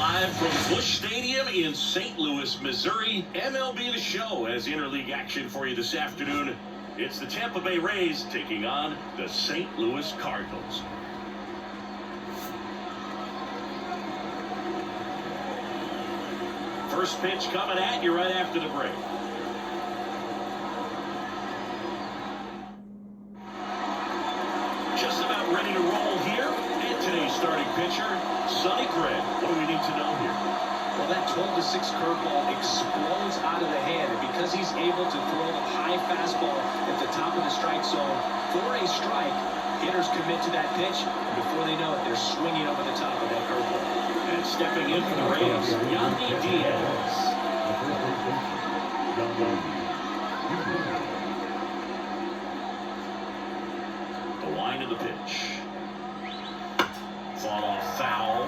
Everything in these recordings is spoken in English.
Live from Busch Stadium in St. Louis, Missouri, MLB The Show has interleague action for you this afternoon. It's the Tampa Bay Rays taking on the St. Louis Cardinals. First pitch coming at you right after the break. Just about ready to roll here. And today's starting pitcher, Sonny Gray. What do we need to know here? Well, that 12-6 curveball explodes out of the hand, and because he's able to throw the high fastball at the top of the strike zone for a strike, hitters commit to that pitch, and before they know it, they're swinging over the top of that curveball. And stepping in for the Rays, Yandy Diaz. The line of the pitch. Fought off foul.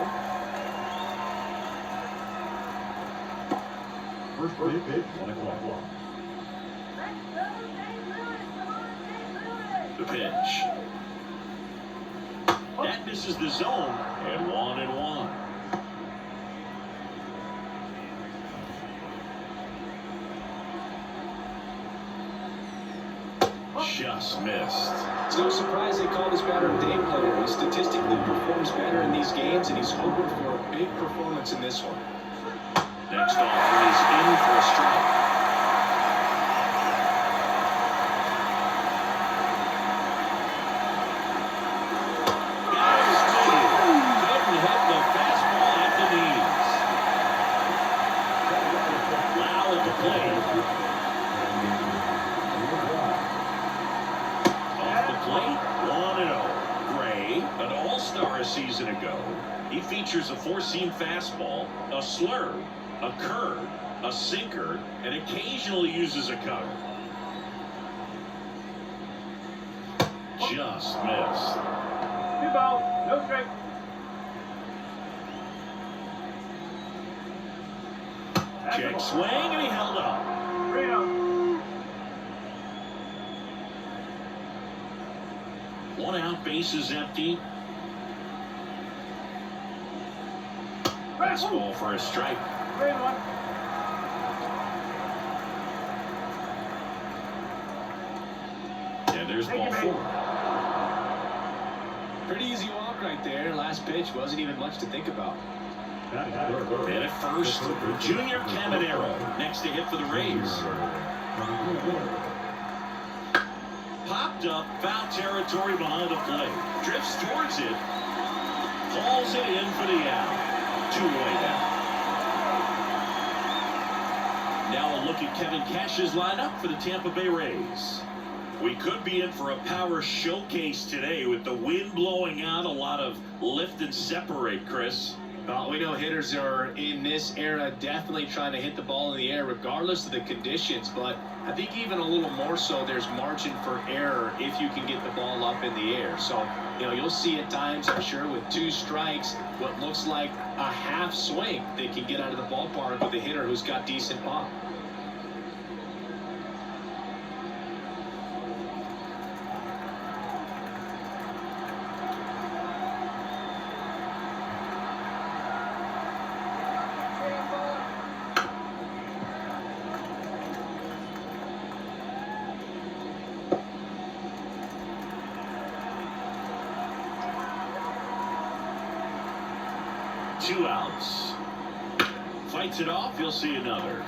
First pitch, 1 o'clock. The pitch. That misses the zone, and 1-1. Just missed. It's no surprise they called his batter a day player. He statistically performs better in these games, and he's hoping for a big performance in this one. Next offer is in for a strike. Guys, couldn't hit the fastball at the knees. Lau at the plate. Off the plate, 1-0. Gray, an all-star a season ago. He features a four-seam fastball, a slurve, a curve, a sinker, and occasionally uses a cutter. Just missed. 2 balls, no strike. Check swing, and he held up. 3-0. 1 out, base is empty. Fastball for a strike. 3-1. And there's ball 4. Pretty easy walk right there. Last pitch wasn't even much to think about. And at first, Junior Caminero next to hit for the Rays. Popped up, foul territory behind the plate. Drifts towards it. Hauls it in for the out. 2-way down. Now a look at Kevin Cash's lineup for the Tampa Bay Rays. We could be in for a power showcase today with the wind blowing out, a lot of lift and separate, Chris. Well, we know hitters are in this era definitely trying to hit the ball in the air regardless of the conditions, but I think even a little more so there's margin for error if you can get the ball up in the air. So, you'll see at times, I'm sure, with 2 strikes, what looks like a half swing they can get out of the ballpark with a hitter who's got decent pop. Two outs. Fights it off, you'll see another.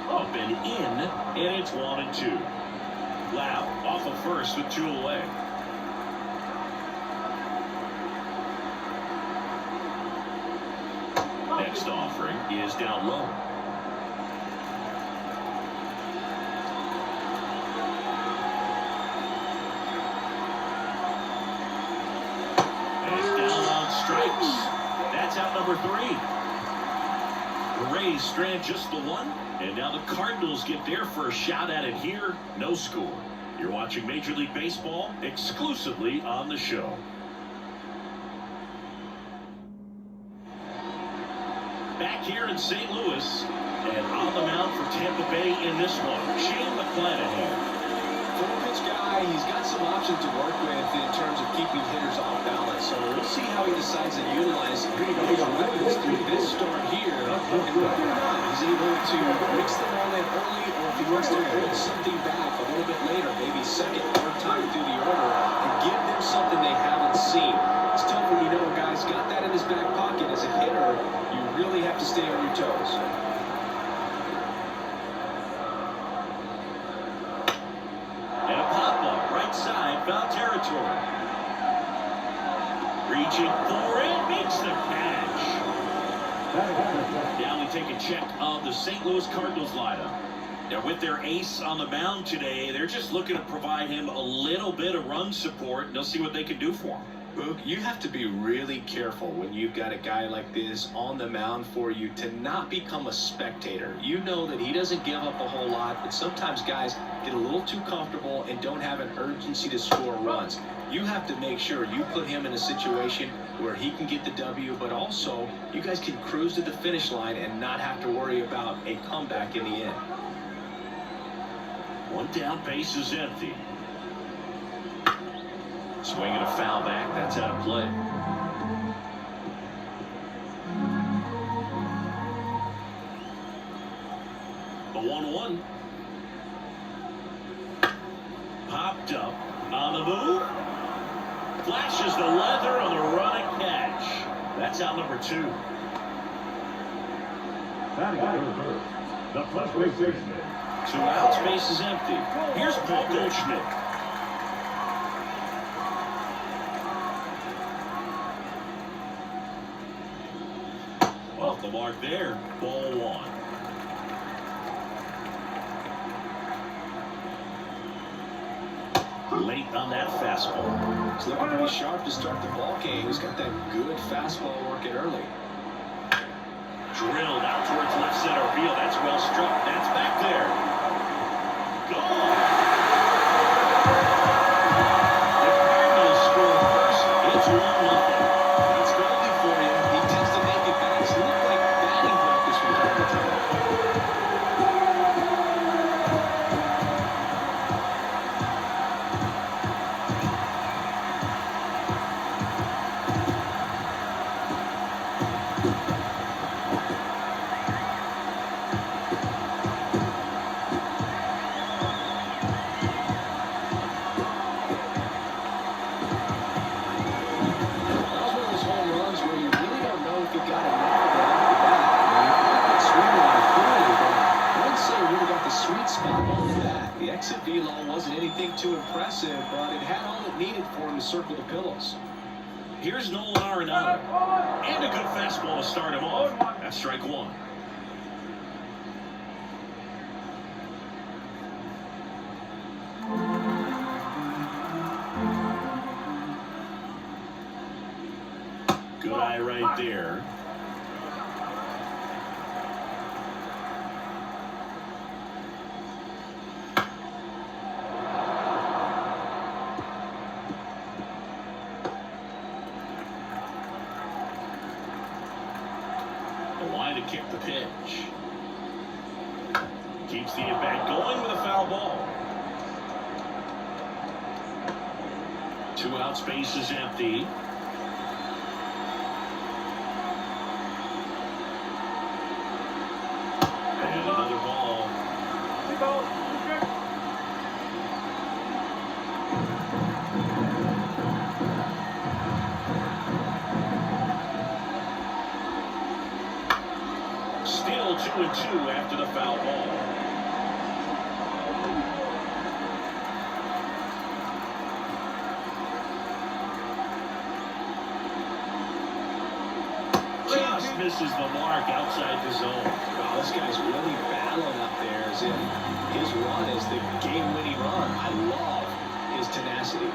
Up and in, and it's 1-2. Lau off of first with 2 away. Next offering is down low. Strikes. That's out number 3. The Rays strand just the 1, and now the Cardinals get their first shot at it here. No score. You're watching Major League Baseball exclusively on the show. Back here in St. Louis, And on the mound for Tampa Bay in this one, Shane McClanahan. Four-pitch guy, he's got some options to work with in terms of keeping hitters off balance. So we'll see how he decides to utilize those weapons through this start here. And whether or not he's able to mix them all in early, or if he wants to hold something back a little bit later, maybe second, third time through the order, and give them something they haven't seen. It's tough when you know a guy's got that in his back pocket. As a hitter, you really have to stay on your toes. Foul territory. Reaching for it, makes the catch. Now we take a check of the St. Louis Cardinals lineup. Now with their ace on the mound today, they're just looking to provide him a little bit of run support, and they'll see what they can do for him. Boog, you have to be really careful when you've got a guy like this on the mound for you to not become a spectator. You know that he doesn't give up a whole lot, but sometimes guys get a little too comfortable and don't have an urgency to score runs. You have to make sure you put him in a situation where he can get the W, but also you guys can cruise to the finish line and not have to worry about a comeback in the end. One down, base is empty. Swinging a foul back, that's out of play. A 1-1. Popped up on the move. Flashes the leather on the running catch. That's out number 2. The first base baseman. 2 outs, base is empty. Here's Paul Goldschmidt. Off the mark there, ball 1. Late on that fastball. He's looking pretty sharp to start the ball game. He's got that good fastball working early. Drilled out towards left center field. That's well struck. That's back there. Gone. The Cardinals score first. It's 1-0. That's Goldie for you. He tends to make it bats look like batting practice from time to time. Too impressive, but it had all it needed for him to circle the pillows. Here's Nolan Arenado. And a good fastball to start him off. That's strike 1. Good eye right there. To kick the pitch. Keeps the at-bat going with a foul ball. 2 outs, base is empty. And another ball. Still 2-2 after the foul ball. Just misses the mark outside the zone. Wow, this guy's really battling up there as if his run is the game-winning run. I love his tenacity.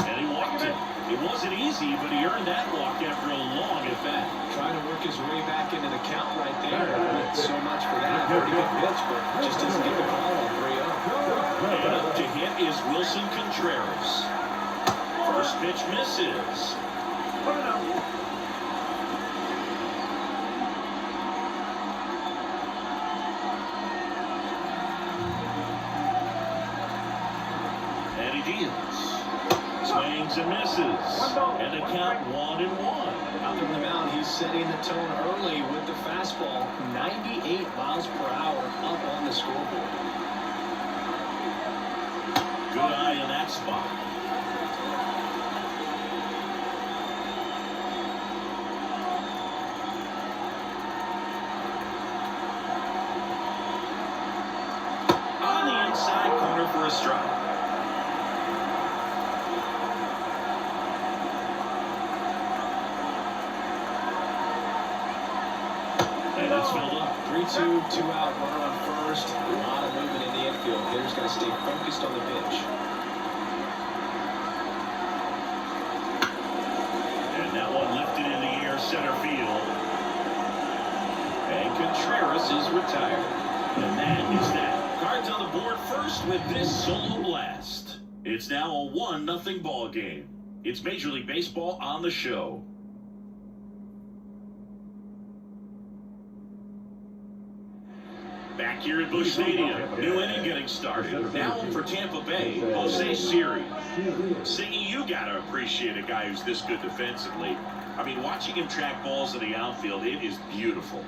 And he walked it. It wasn't easy, but he earned that walk after a long at-bat. Trying to work his way back into the count right there. Not so much for that. Pretty good pitch, but just doesn't get the call on 3-0. And up to hit is Wilson Contreras. First pitch misses. swings and misses. And the count 1-1. Out there on the mound, he's setting the tone early with the fastball. 98 miles per hour up on the scoreboard. Good eye in that spot. On the inside corner for a strike. And it's filled up. 3-2, 2-out, runner on first. A lot of movement in the infield. Hitter's got to stay focused on the pitch. And that one lifted in the air, center field. And Contreras is retired. And that is that. Cards on the board first with this solo blast. It's now a 1-0 ball game. It's Major League Baseball on the show. Back here at Busch Stadium, new inning getting started. Now one for Tampa Bay, Jose Siri. Singing, you gotta appreciate a guy who's this good defensively. I mean, watching him track balls in the outfield, it is beautiful.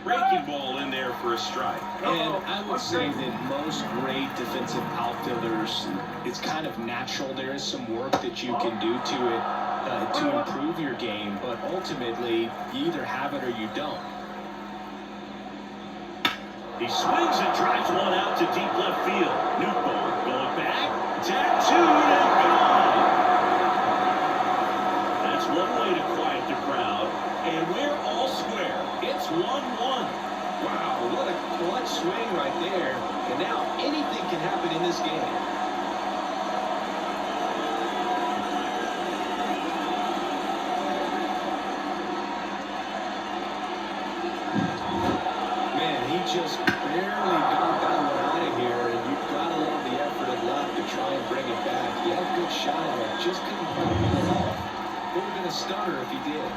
Breaking ball in there for a strike. And I would say that most great defensive outfielders, it's kind of natural. There is some work that you can do to it to improve your game, but ultimately, you either have it or you don't. He swings and drives one out to deep left field. Newton going back, tattooed and gone. That's one way to quiet the crowd, and we're all square. It's 1-1. Wow, what a clutch swing right there. And now anything can happen in this game. Man, he just barely got that one out of here, and you've got to love the effort it left to try and bring it back. He had a good shot at it, just couldn't quite pull it off. Would have been a stunner if he did.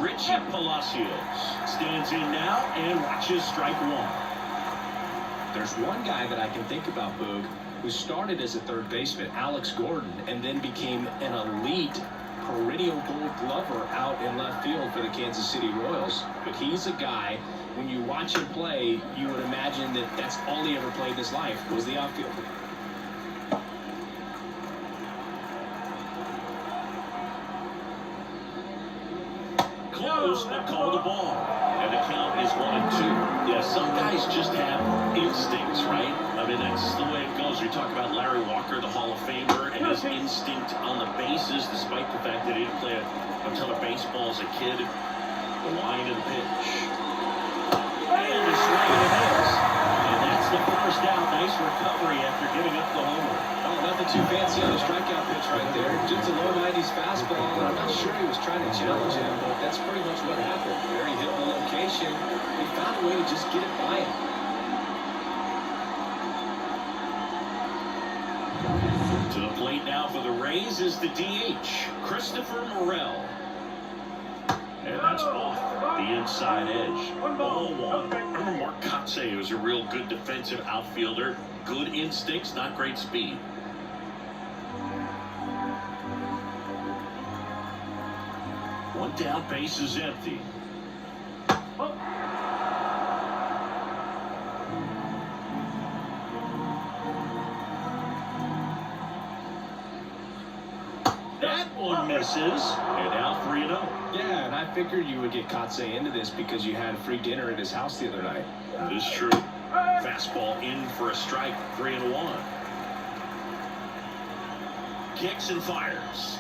Richie Palacios stands in now and watches strike one. There's one guy that I can think about, Boog, who started as a third baseman, Alex Gordon, and then became an elite perennial Gold Glover out in left field for the Kansas City Royals. But he's a guy, when you watch him play, you would imagine that that's all he ever played in his life was the outfield. Close, but call the ball. And the count is 1-2. Yeah, some guys just have instincts, right? I mean, that's the way it goes. We talk about Larry Walker, the Hall of Famer, and his instinct on the bases, despite the fact that he didn't play a ton of baseball as a kid. The line and pitch. And the swing and a miss. And that's the first out. Nice recovery after giving up the homer. Oh, nothing too fancy on the strikeout pitch right there. Just a low 90s fastball, and I'm not sure he was trying to challenge him, but that's pretty much what happened. There he hit the location. He found a way to just get it by him. To the plate now for the Rays is the DH, Christopher Morel. And that's off the inside edge. 0-1. Remember Mark Kotsay was a real good defensive outfielder. Good instincts, not great speed. One down, base is empty. That one misses, and now 3-0. Yeah, and I figured you would get Kotsay into this because you had free dinner at his house the other night. That is true. Fastball in for a strike, 3-1. Kicks and fires.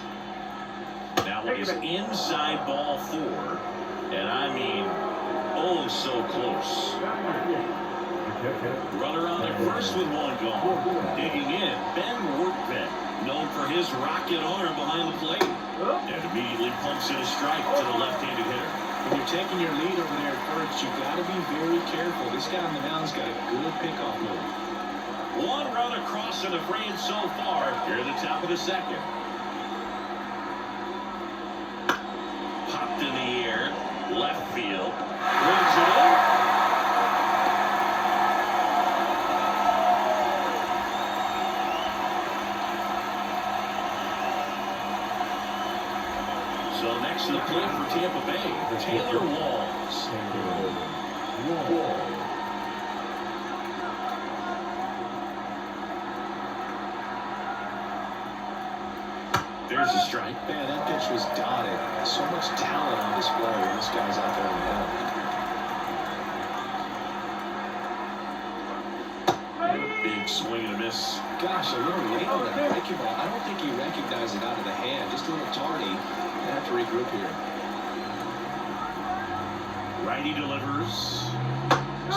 That one is inside ball 4. And I mean, oh, so close. Runner on at first with one gone. Digging in, Ben Workman, known for his rocket arm behind the plate. And immediately pumps in a strike to the left-handed hitter. When you're taking your lead over there at first, you've got to be very careful. This guy on the mound's got a good pickoff move. One run across in the frame so far. Here at the top of the second. Popped in the air, left field. Brings it in. So next to the plate for Tampa Bay, Taylor Walls. There's a strike. Man, that pitch was dotted. So much talent on display when this guy's out there in the hill. Big swing and a miss. Gosh, a little late on that breaking ball. I don't think he recognized it out of the hand. Just a little tardy. They have to regroup here. Righty delivers.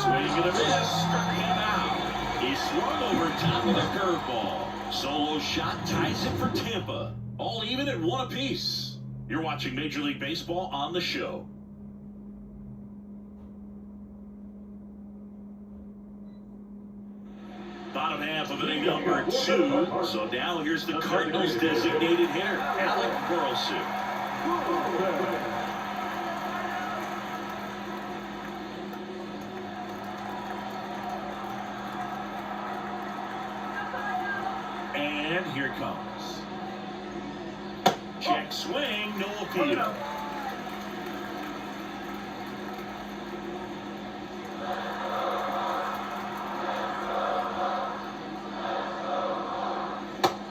Swing and a miss. Struck him out. He swung over top of the curveball. Solo shot ties it for Tampa. All even at 1 apiece. You're watching Major League Baseball on the show. Bottom half of inning number 2. So now here's the Cardinals designated hitter, Alec Burleson. And here it comes. Check swing, no appeal.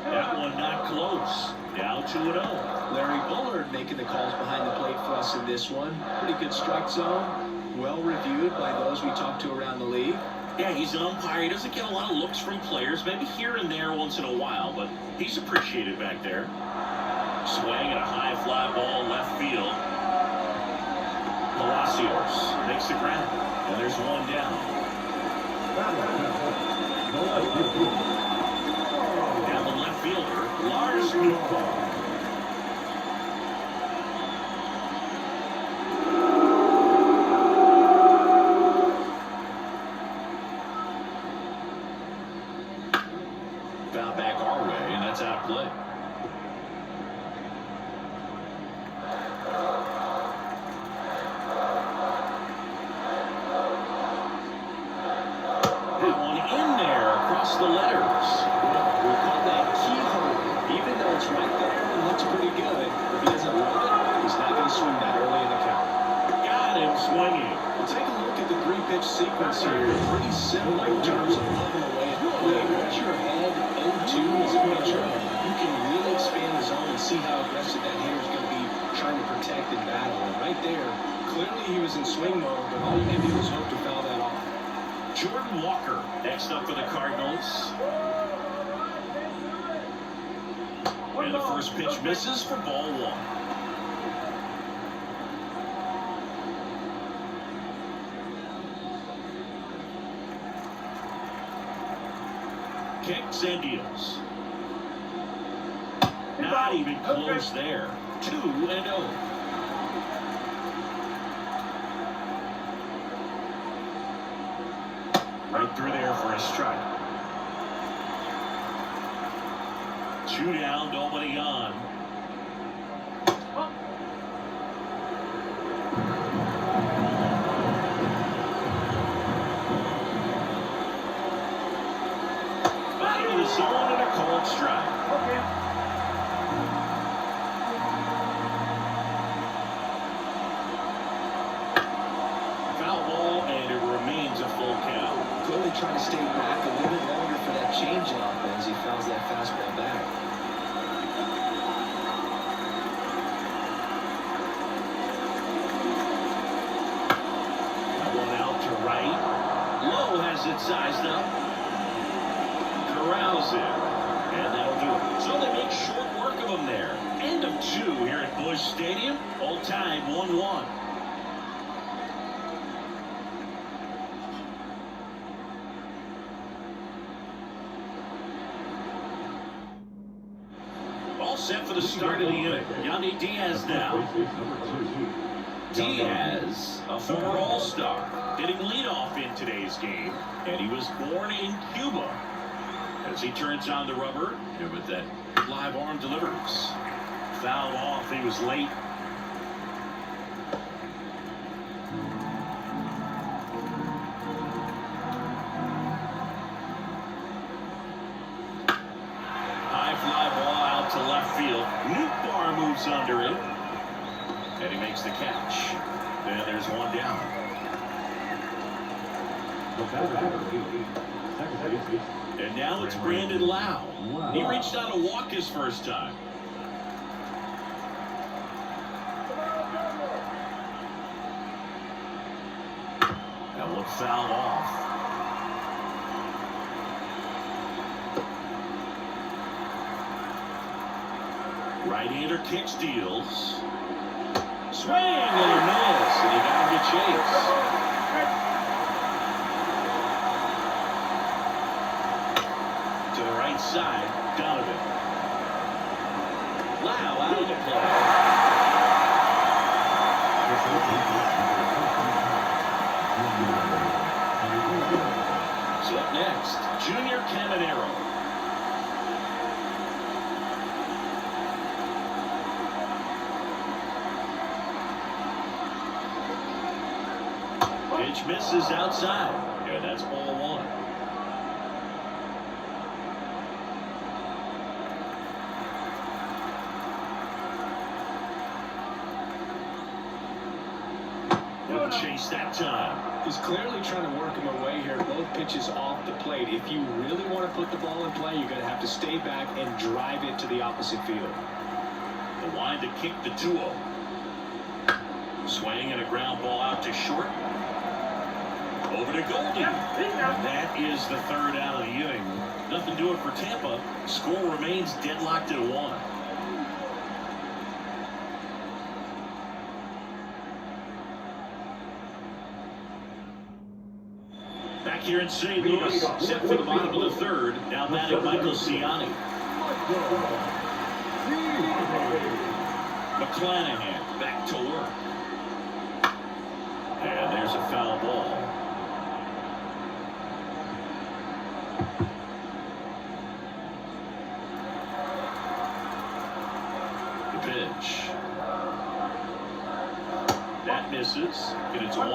That one not close. Now 2-0. Larry Bullard making the calls behind the plate for us in this one. Pretty good strike zone. Well reviewed by those we talked to around the league. Yeah, he's an umpire. He doesn't get a lot of looks from players, maybe here and there once in a while, but he's appreciated back there. Swing and a high fly ball left field. Palacios makes the grab, and there's one down. Now the left fielder, Lars Nootbaar. Foul back our way, and that's out of play. That one in there across the letters. We call that keyhole. Even though it's right there and looks pretty good, if he doesn't love it, he's not going to swing that early in the count. Got him swinging. Well, take a look at the 3-pitch sequence here. Pretty simple in terms of loving away at the plate. Once you're ahead 0-2 as a pitcher, you can really expand the zone and see how aggressive that hitter is going to be trying to protect and battle. And right there, clearly he was in swing mode, but all you can do is hope to foul that off. Jordan Walker next up for the Cardinals. And the first pitch misses for ball 1. Kicks and deals. Not even close there. 2-0. Right through there for a strike. 2 down, nobody on. Back to the zone and a cold strike. Foul ball, and it remains a full count. Clearly trying to stay back a little bit longer for that changeup as he fouls that fastball back. That one out to right. Lowe has it sized up. Corrals it. And that'll do it. So they make short work of him there. End of 2 here at Busch Stadium. All tied 1-1. All set for the start of the inning. Yandy Diaz now. Diaz, a former All-Star, hitting leadoff in today's game, and he was born in Cuba. As he turns on the rubber, and with that live arm delivers. Fouled off, he was late. High fly ball out to left field. Nootbaar moves under it. makes the catch. And there's one down. And now it's Brandon Lau. He reached out to walk his first time. That one fouled off. Right-hander kick steals. Swing and a miss, and he got him to chase. To the right side, Donovan. Lau out of the play. So up next, Junior Caminero. Pitch misses outside, and that's ball one. Didn't chase that time. He's clearly trying to work him away here. Both pitches off the plate. If you really want to put the ball in play, you're going to have to stay back and drive it to the opposite field. The line to kick the 2-0. Swing and a ground ball out to short. Over to Goldie. And that is the third out of the inning. Nothing doing for Tampa. Score remains deadlocked at 1. Back here in St. Louis, set for the bottom of the third. Now batting Michael Ciani. McClanahan back to work. And there's a foul ball. The pitch. That misses, and it's 1-1.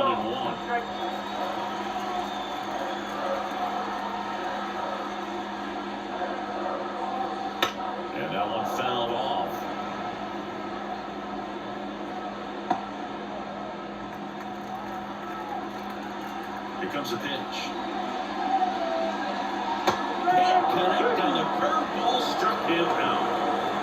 And that one fouled off. Here comes the pitch. Can't connect on the curveball, struck him out.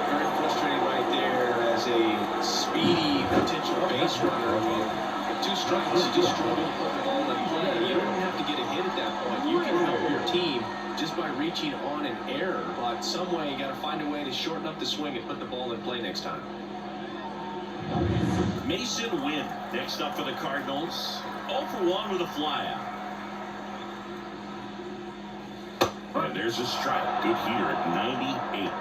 Very frustrating right there as a speedy potential base runner. I mean, with 2 strikes, you just struggle to put the ball in play. You don't even have to get a hit at that point. You can help your team just by reaching on an error, but some way you got to find a way to shorten up the swing and put the ball in play next time. Mason Wynn next up for the Cardinals. 0 for 1 with a flyout. And there's a strike. Good here at 98.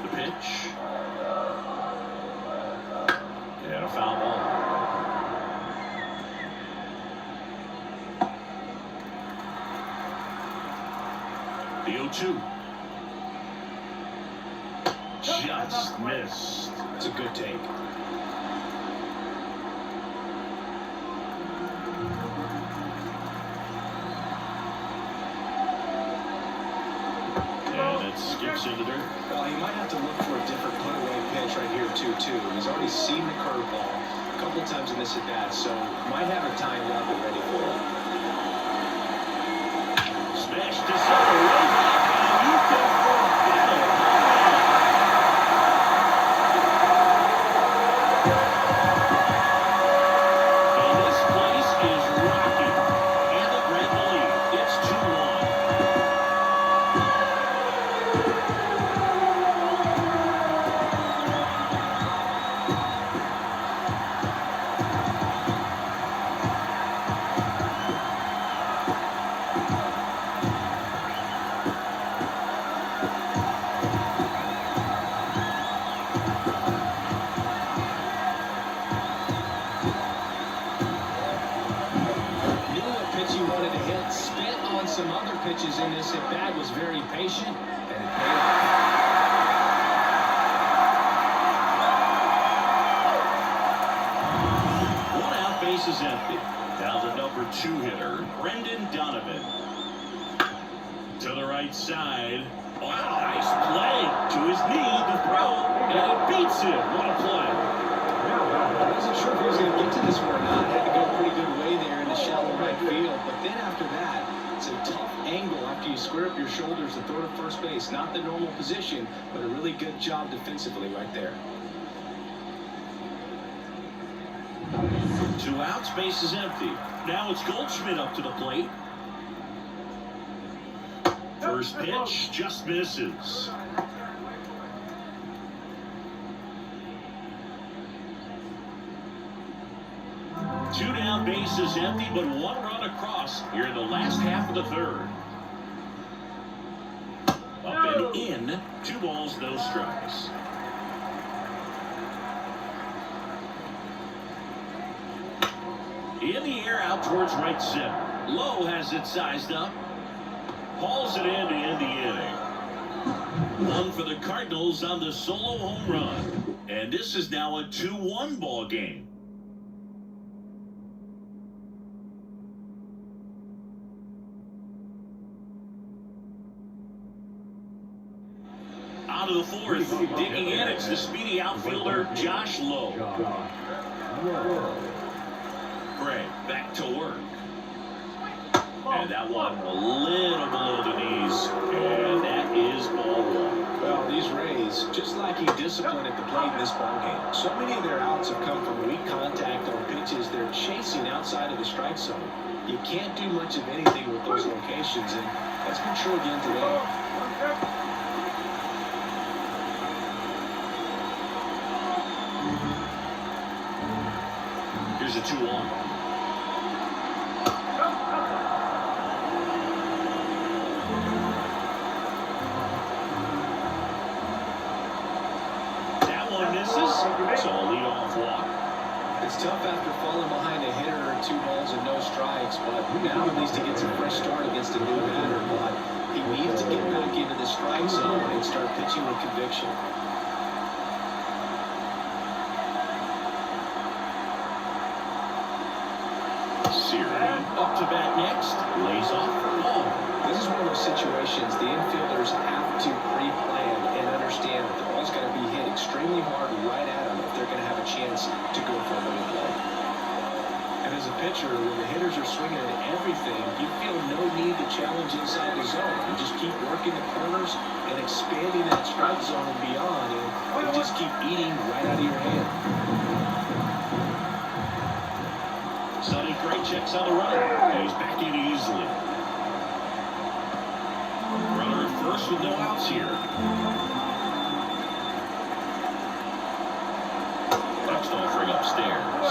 The pitch. And a foul ball. The 0-2. Just missed. It's a good take. And it skips into dirt. Well, he might have to look for a different put-away pitch right here, 2-2. He's already seen the curveball a couple times in this at-bat, so might have it timed up and ready for it. Smash to center. Way back, and you can forget it. And this place is rocking. And the Grand League. It's 2-1. Some other pitches in this at bat, was very patient, and it paid off. One out, base is empty. Now the number 2 hitter, Brendan Donovan. To the right side. Wow, nice play. To his knee, the throw, and it beats him. What a play. I wasn't sure if he was going to get to this one or not. Had to go a pretty good way there in the shallow right field. But then after that, it's a tough angle after you square up your shoulders to throw to first base. Not the normal position, but a really good job defensively right there. 2 outs, base is empty. Now it's Goldschmidt up to the plate. First pitch just misses. 2 down, base is empty, but 1 run across here in the last half of the third. Up and in, 2 balls, no strikes. In the air, out towards right center. Lowe has it sized up. Hauls it in to end the inning. 1 for the Cardinals on the solo home run. And this is now a 2-1 ball game. Out of the 4th, digging in, it's the speedy outfielder, Josh Lowe. Gray back to work. And that one a little below the knees. And that is ball 1. Well, these Rays, just lacking discipline at the plate in this ballgame. So many of their outs have come from weak contact on pitches they're chasing outside of the strike zone. You can't do much of anything with those locations, and that's been true again today. Here's a 2-1. So a leadoff walk. It's tough after falling behind a hitter or 2 balls and no strikes, but now at least he gets a fresh start against a new batter. But he needs to get back into the strike zone and start pitching with conviction. Siri up to bat next, lays off for ball. This is one of those situations the infielders have to pre-plan and understand that the ball's got to be hit extremely hard right at them if they're going to have a chance to go for a double play. And as a pitcher, when the hitters are swinging at everything, you feel no need to challenge inside the zone. You just keep working the corners and expanding that strike zone and beyond, and you just keep eating right out of your hand. Sonny Gray checks on the runner, and he's back in easily. Runner at first with no outs here. Next offering upstairs.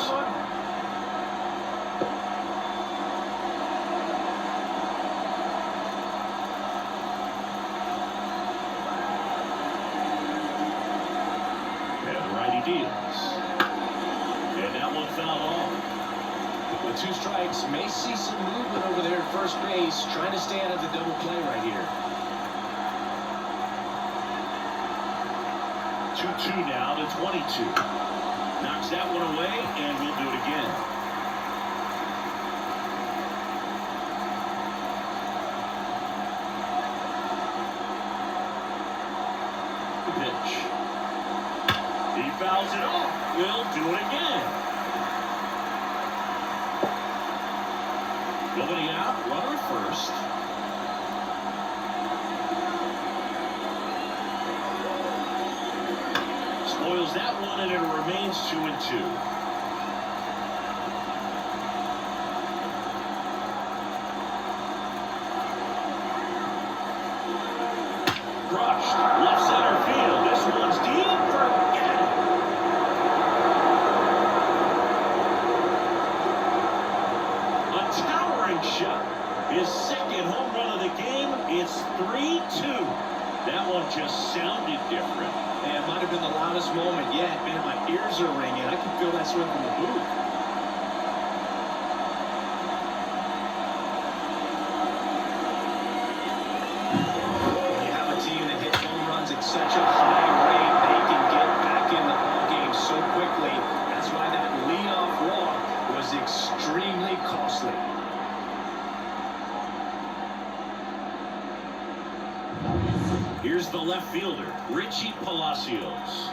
And the righty deals. And that one fouled off. With 2 strikes, may see some movement over there at first base, trying to stay out of the double play right here. 2-2 now to 22. Knocks that one away, and we'll do it again. The pitch. He fouls it off. We'll do it again. Nobody out, runner first. Spoils that one, and it remains 2-2. Crushed, left center field. This one's deep. Forget it. A towering shot. His 2nd home run of the game. It's 3-2. That one just sounded different. And it might have been the loudest moment yet. Man, my ears are ringing. I can feel that swing from the booth. When you have a team that hits home runs at such a high rate, they can get back in the ballgame so quickly. That's why that leadoff walk was extremely costly. Here's the left fielder, Richie Palacios.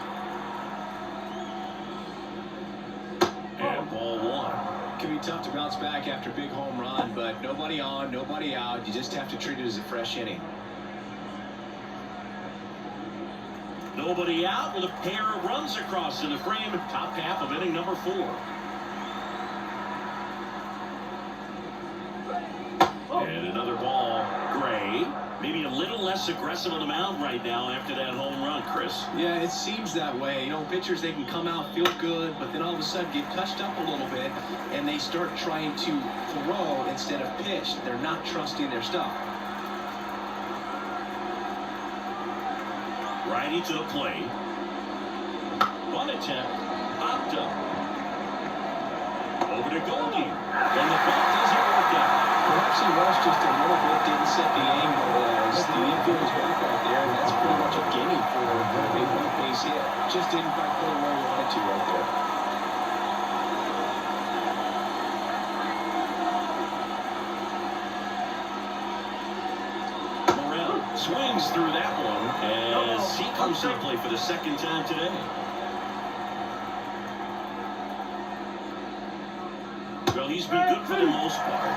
And ball one. Can be tough to bounce back after a big home run, but nobody on, nobody out. You just have to treat it as a fresh inning. Nobody out with a pair of runs across in the frame. Top half of inning number 4. And another ball. Gray, maybe a little less aggressive on the mound right now after that home run, Chris. Yeah, it seems that way. You know, pitchers, they can come out, feel good, but then all of a sudden get touched up a little bit, and they start trying to throw instead of pitch. They're not trusting their stuff. Righty to the plate. One attempt. Popped up. Over to Goldie. And the ball doesn't work out. Perhaps he rushed just a little bit, didn't set the angle as the infield was back right there, and that's pretty much a gimme for a big one base hit. Just didn't quite put it where he wanted to right there. Swings through that one as he comes to play for the second time today. Well, he's been good for the most part.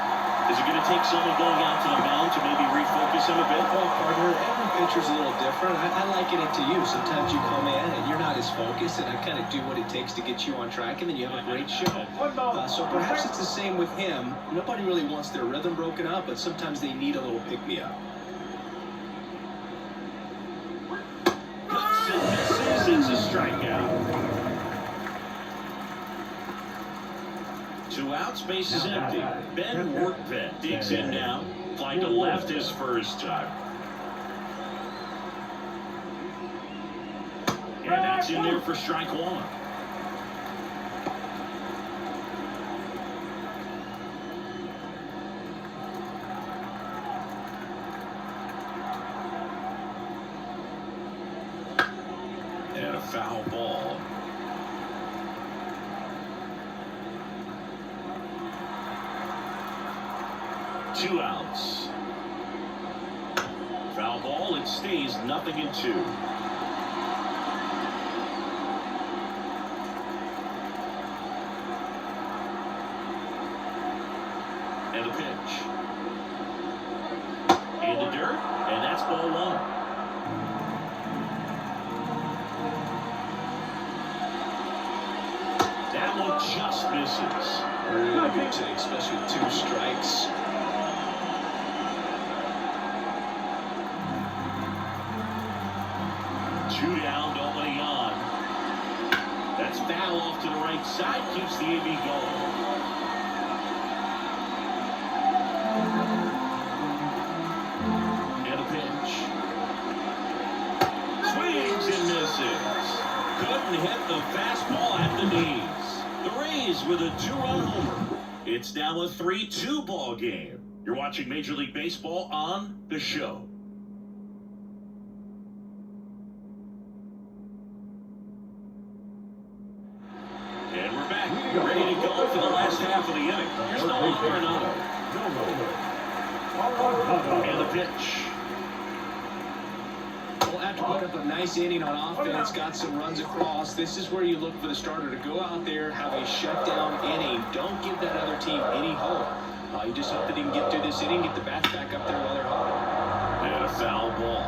Is it going to take someone going out to the mound to maybe refocus him a bit? Well, partner, every pitcher's a little different. I liken it to you. Sometimes you come in and you're not as focused, and I kind of do what it takes to get you on track, and then you have a great show. So perhaps it's the same with him. Nobody really wants their rhythm broken up, but sometimes they need a little pick-me-up. It's a strikeout. 2 outs, base is empty. Ben Workvet digs in now. Flying to left his first time. And that's in there for strike 1. And a foul ball. Two outs. Foul ball, it stays 0-2. And the pitch. In the dirt, and that's ball 1. That one just misses. Really good take, especially with 2 strikes. Two down, nobody on. That's foul off to the right side, keeps the AB going. And a pitch. Swings and misses. Couldn't hit the fastball at the knees. The Rays with a 2-run homer. It's now a 3-2 ball game. You're watching Major League Baseball on The Show. And we're back, ready to go for the last half of the inning. Here's Nolan Arenado. And the pitch. Well, after putting up a nice inning on offense, got some runs across, this is where you look for the starter to go out there, have a shutdown inning. Don't give that other team any hope. You just hope that he can get through this inning, get the bats back up there while they're hot. And a foul ball.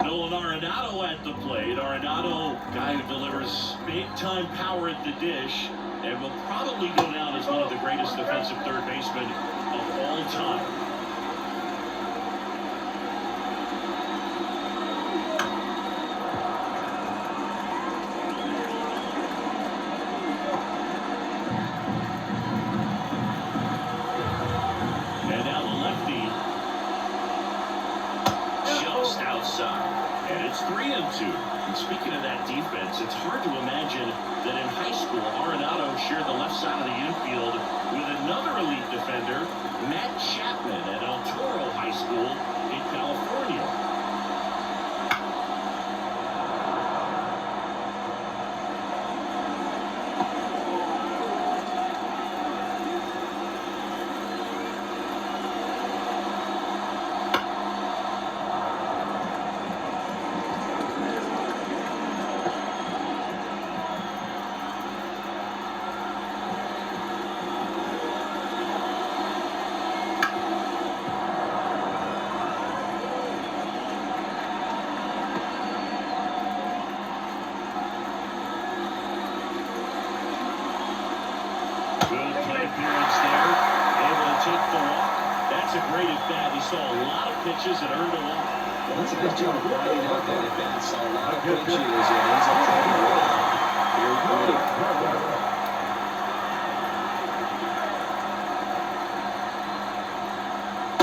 Nolan Arenado at the plate. Arenado, guy who delivers big-time power at the dish and will probably go down as one of the greatest defensive third basemen of all time. And now the lefty just outside. And it's 3-2. And speaking of that defense, it's hard to imagine that in high school, Arenado shared the left side of the infield with another elite defender, Matt Chapman, at El Toro High School in California. That's a great at-bat. He saw a lot of pitches and earned a walk. Well, that's a good job of riding out that at-bat. Saw a lot of pitches and ends up taking a walk. Here we go.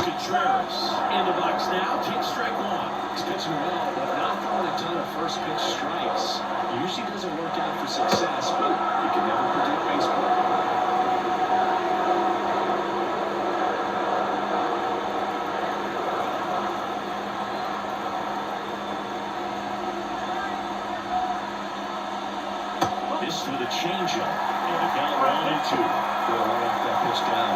Contreras in the box now. Takes strike one. He's pitching well, but not throwing a ton of first pitch strikes. Usually doesn't work out for success, but you can never predict baseball. Missed with a changeup, and a count 1-2. Throw right off that pitch down.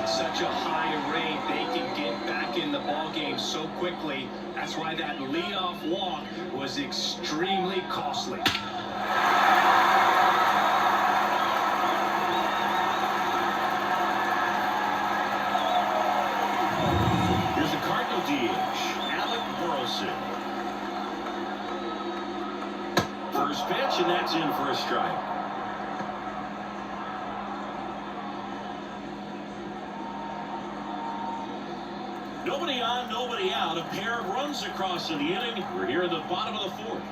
Such a high rate, they can get back in the ball game so quickly. That's why that leadoff walk was extremely costly. Here's a Cardinal DH, Alec Burleson. First pitch, and that's in for a strike. Nobody on, nobody out. A pair of runs across in the inning. We're here in the bottom of the fourth.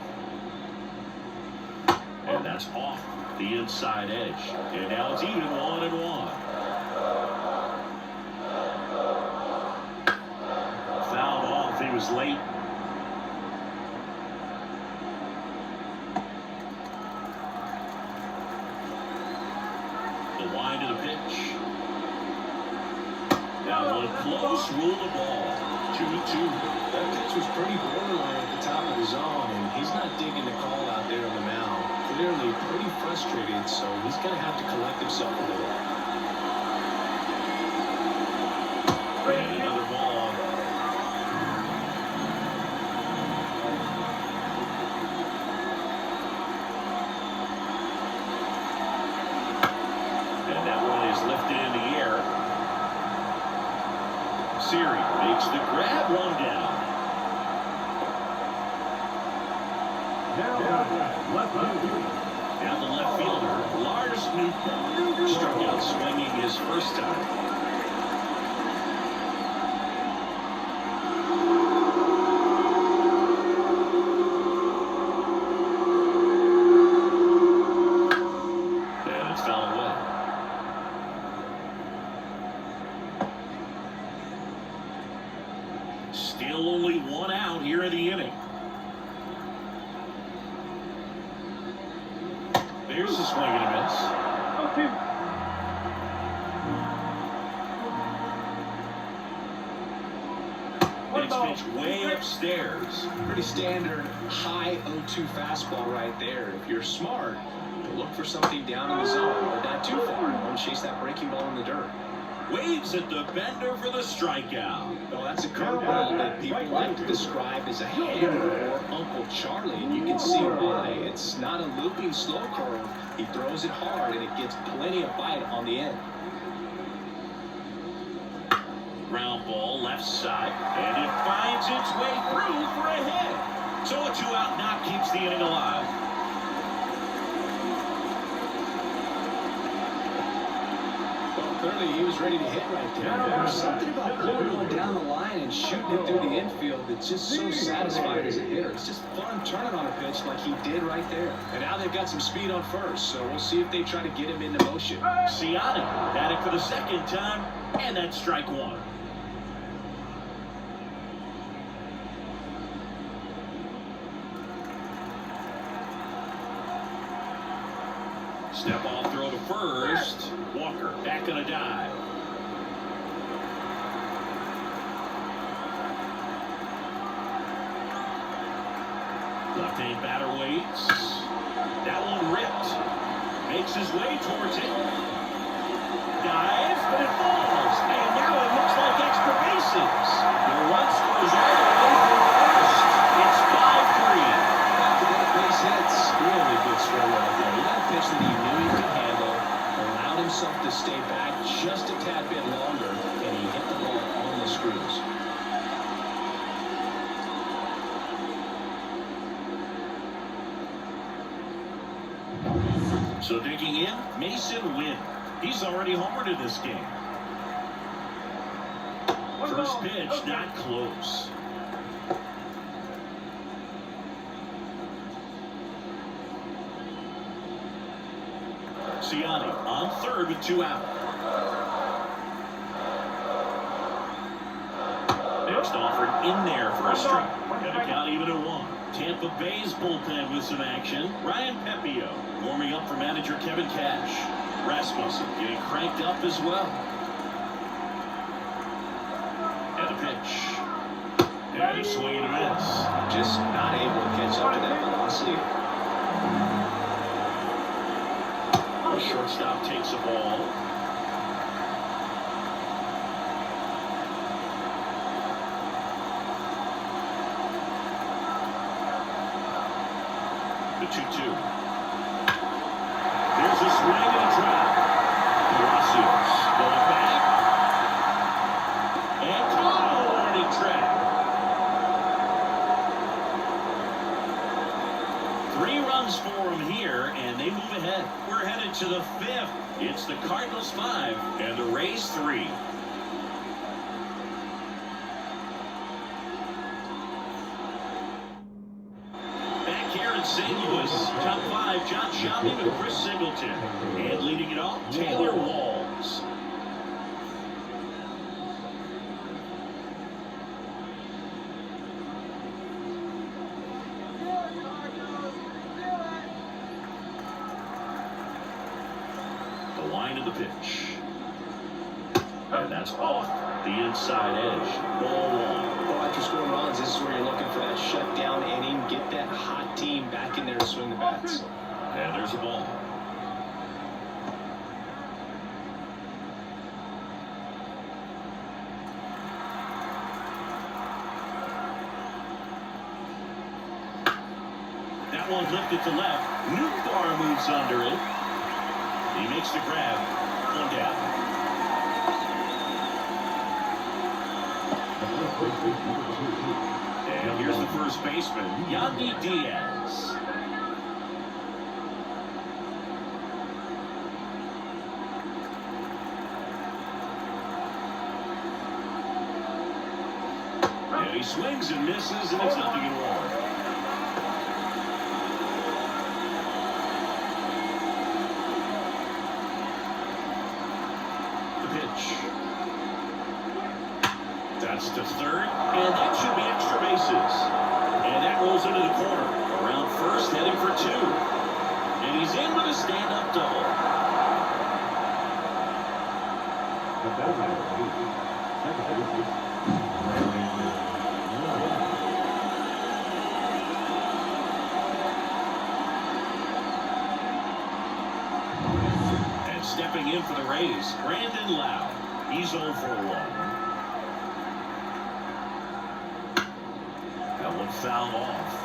And that's off the inside edge. And now it's even 1-1. Fouled off. He was late. The wind of the pitch. Now one close, rule the ball. 2-2. That pitch was pretty borderline at the top of the zone, and he's not digging the call out there on the mound. Clearly pretty frustrated, so he's going to have to collect himself a little. And another ball. And that one is lifted in the air. Siri makes the grab, one down. Now the left fielder, Lars Newton, struck out swinging his first time. And it's fouled away. Still only one out here in the inning. There's a swing and a miss. Next pitch way upstairs. Pretty standard high 0-2 fastball right there. If you're smart, look for something down in the zone, but not too far. Don't chase that breaking ball in the dirt. Waves at the bender for the strikeout. Well, that's a curveball that people like to describe as a hammer or Uncle Charlie, and you can see why. It's not a looping slow curve. He throws it hard, and it gets plenty of bite on the end. Ground ball left side, and it finds its way through for a hit. So a 2-out knock keeps the inning alive. Clearly, he was ready to hit right there. There's something about pulling one down the line and shooting it through the infield that's just so satisfying as a hitter. It's just fun turning on a pitch like he did right there. And now they've got some speed on first, so we'll see if they try to get him into motion. Siani at it for the second time, and that's strike one. Step off throw to first. Walker back on a dive. Left-hand batter waits. That one ripped. Makes his way towards it. Dives, but it falls. And now it looks like extra bases. The run scores all the way from first. It's 5-3. Back-to-back base hits. Really good story right there. He got a pitch that he knew he could handle, allowed himself to stay back just a tad bit longer, and he hit the ball on the screws. So digging in, Mason Wynn. He's already homered in this game. First pitch, not close. Ciani on third with 2 out. Next offered in there for a strike. Got a count even at 1. Tampa Bay's bullpen with some action. Ryan Pepio warming up for manager Kevin Cash. Rasmussen getting cranked up as well. And a pitch. And a swing and a miss. Just not able to catch up to that velocity. The shortstop takes a ball. The 2-2. There's a swing and a drop. Palacios going back. And caught on a warning track. 3 runs for him here, and they move ahead. We're headed to the 5th. It's the Cardinals 5 and the Rays 3. St. Louis, top 5, John Shelby with Chris Singleton. And leading it off, Taylor Walls. The line of the pitch. And that's off the inside edge. Ball 1. Well, after scoring runs, this is where you're looking for that shutdown inning, get that hot team back in there to swing the bats. And there's a ball. That one lifted to left. Newbar moves under it. He makes the grab. 1 down. And here's the first baseman, Yandy Diaz. And he swings and misses, and it's 0-1. The pitch. That's to third, and that should be extra bases. And that rolls into the corner. Around first, heading for 2. And he's in with a stand-up double. And stepping in for the Rays, Brandon Lowe. He's 0 for 1. That one fouled off.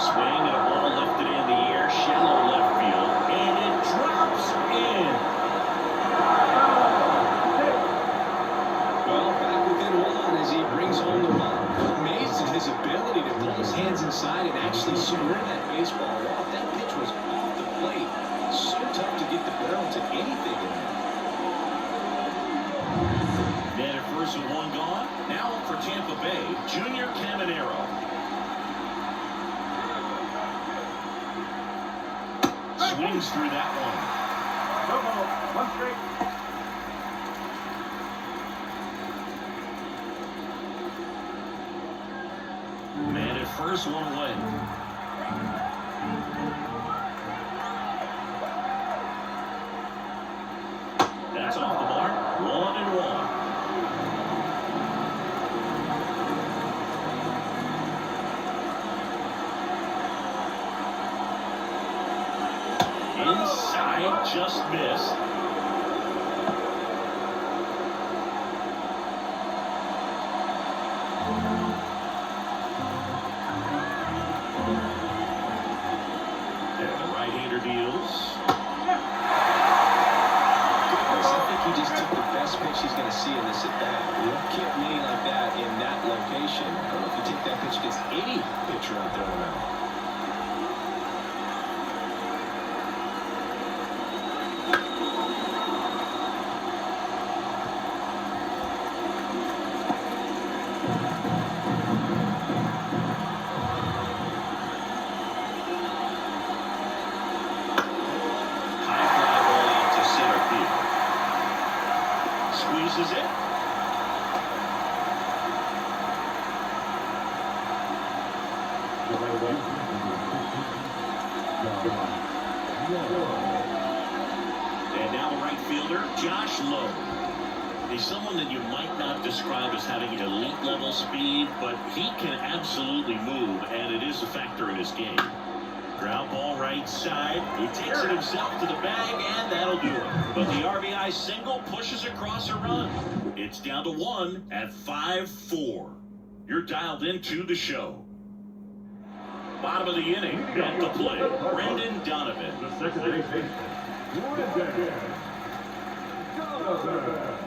Swing and a ball lifted in the air, shallow left field, and it drops in. Well, back within 1 as he brings home the run. Amazed at his ability to pull his hands inside and actually square that baseball off. That pitch was off the plate. So tough to get the barrel to anything in there. Man at first with 1 gone. Now up for Tampa Bay, Junior Caminero. Swings through that one. No ball. One straight. Man at first, one away. That's off the mark. 1-1. Inside, just missed. And the right-hander deals. I think he just took the best pitch he's going to see in this at-bat. You don't get many like that in that location. I don't know if you take that pitch against any pitcher out there around. Squeezes it. And now the right fielder, Josh Lowe. He's someone that you might not describe as having elite level speed, but he can absolutely move, and it is a factor in his game. Ground ball right side. He takes it himself to the bag, and that'll do it. But the RBI single pushes across a run. It's down to 1 at 5-4. You're dialed into the show. Bottom of the inning, at the plate, Brendan Donovan. The second base baseman, Brendan Donovan.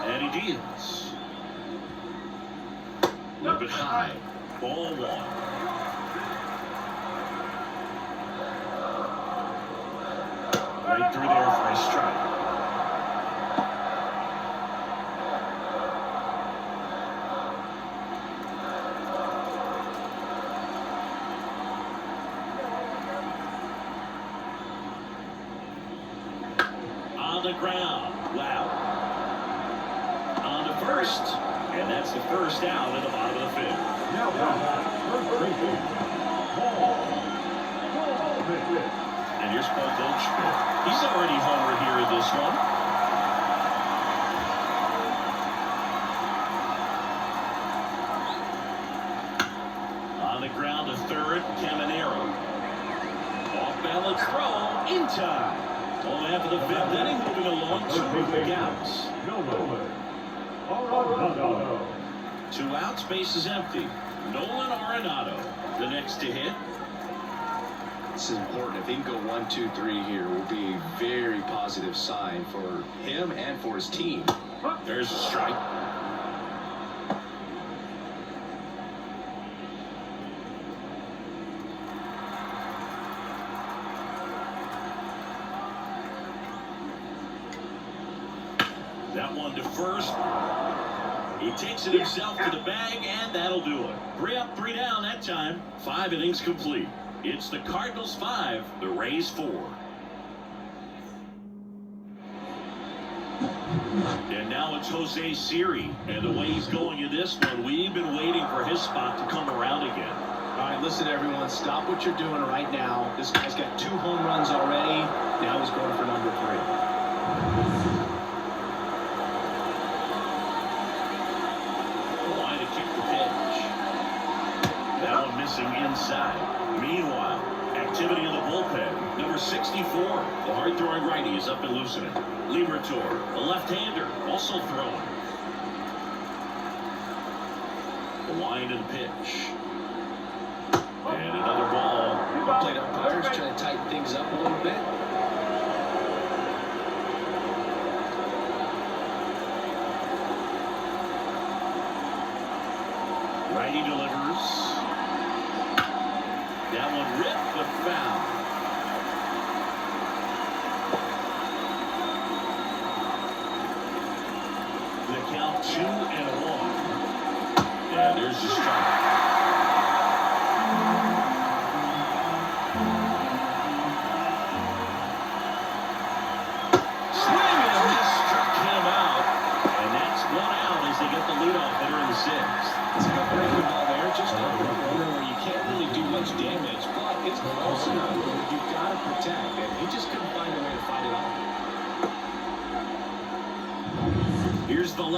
And he deals. A little bit high. Ball 1. Right through there for a strike. On the ground. Wow. On to first. And that's the first out at the bottom of the fifth. Now first base Paul Goldschmidt. And here's Paul Goldschmidt. He's already homered here in this one. On the ground to third, Caminero. Off balance throw in time. Only after the fifth inning, moving along 2 outs. Arenado. 2 outs, base is empty. Nolan Arenado, the next to hit. This is important. If he can go 1, 2, 3 here, will be a very positive sign for him and for his team. There's a strike. That one to first. He takes it himself to the bag, and that'll do it. 3 up, 3 down that time. 5 innings complete. It's the Cardinals 5, the Rays 4. And now it's Jose Siri. And the way he's going in this one, we've been waiting for his spot to come around again. All right, listen, everyone. Stop what you're doing right now. This guy's got 2 home runs already. Now he's going for number 3. That one missing inside. Meanwhile, activity in the bullpen. Number 64, the hard-throwing righty, is up and loosening. Liberatore, the left-hander, also throwing. The wind of the pitch. And another ball. Plate umpires trying to tighten things up a little bit. Righty delivers. That one ripped, but foul. The count 2-1. And there's the strike.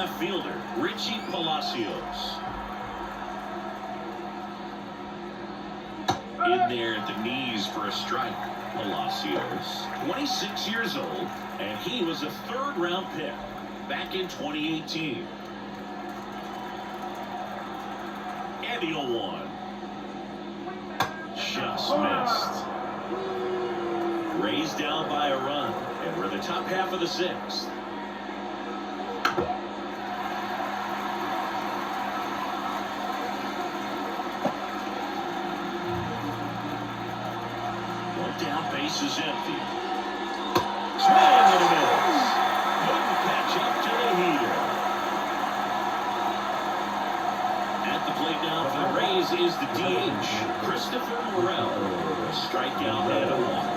left fielder, Richie Palacios. In there at the knees for a strike. Palacios, 26 years old, and he was a third-round pick back in 2018. And the 0-1. Just missed. Rays down by a run, and we're in the top half of the sixth. One down, base is empty. Swing and a miss. Couldn't catch up to the heater. At the plate now for the Rays is the DH, Christopher Morel. A strikeout and a walk.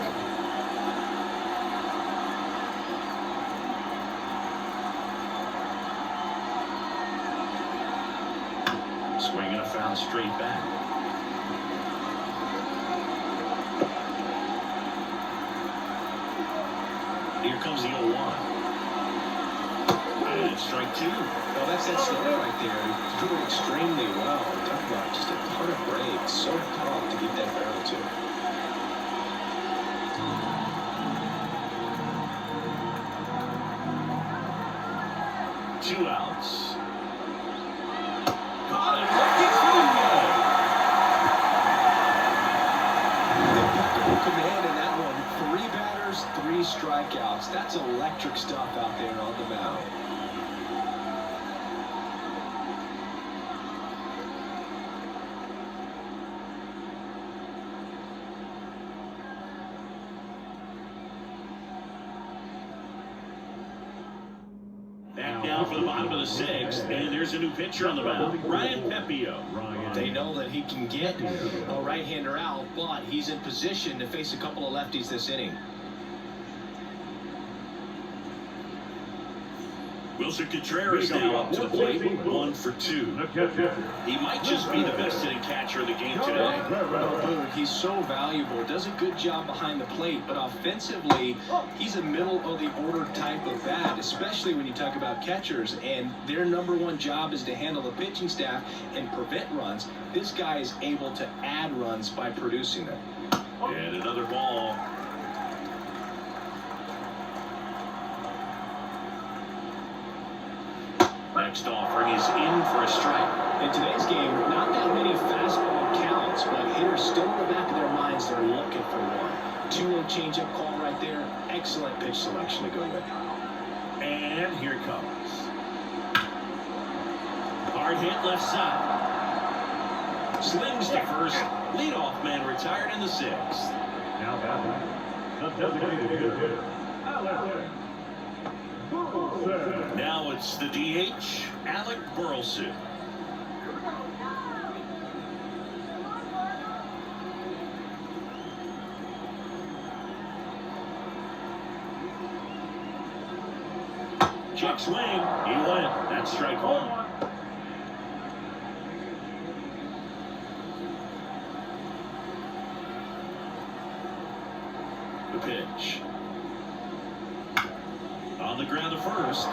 Swinging a foul straight back. Here comes the 0-1. And strike two. Well, that's that start right there. He's doing extremely well. Talk about just a ton of breaks. So tough to get that barrel to. 2 outs. Caught it looking Impeccable command in that one. 3 batters, 3 strikeouts. That's electric stuff out there on the mound. back down for the bottom of the sixth, and there's a new pitcher on the mound, Ryan Pepio. They know that he can get a right-hander out, but he's in position to face a couple of lefties this inning. Wilson Contreras now up to the plate, 1 for 2. He might just be the best hitting catcher of the game today. Well, dude, he's so valuable. Does a good job behind the plate, but offensively, he's a middle-of-the-order type of bat, especially when you talk about catchers, and their #1 job is to handle the pitching staff and prevent runs. This guy is able to add runs by producing them. And another ball. Next offering is in for a strike. In today's game, not that many fastball counts, but hitters still in the back of their minds, they're looking for one. 2-0 changeup call right there. Excellent pitch selection to go with. And here it comes. Hard hit left side. Slings to first. Leadoff man retired in the 6th. Now batting, the designated hitter, Alex. Now it's the DH, Alec Burleson. Check swing. He went. That's strike 1. The pitch. On the ground to first.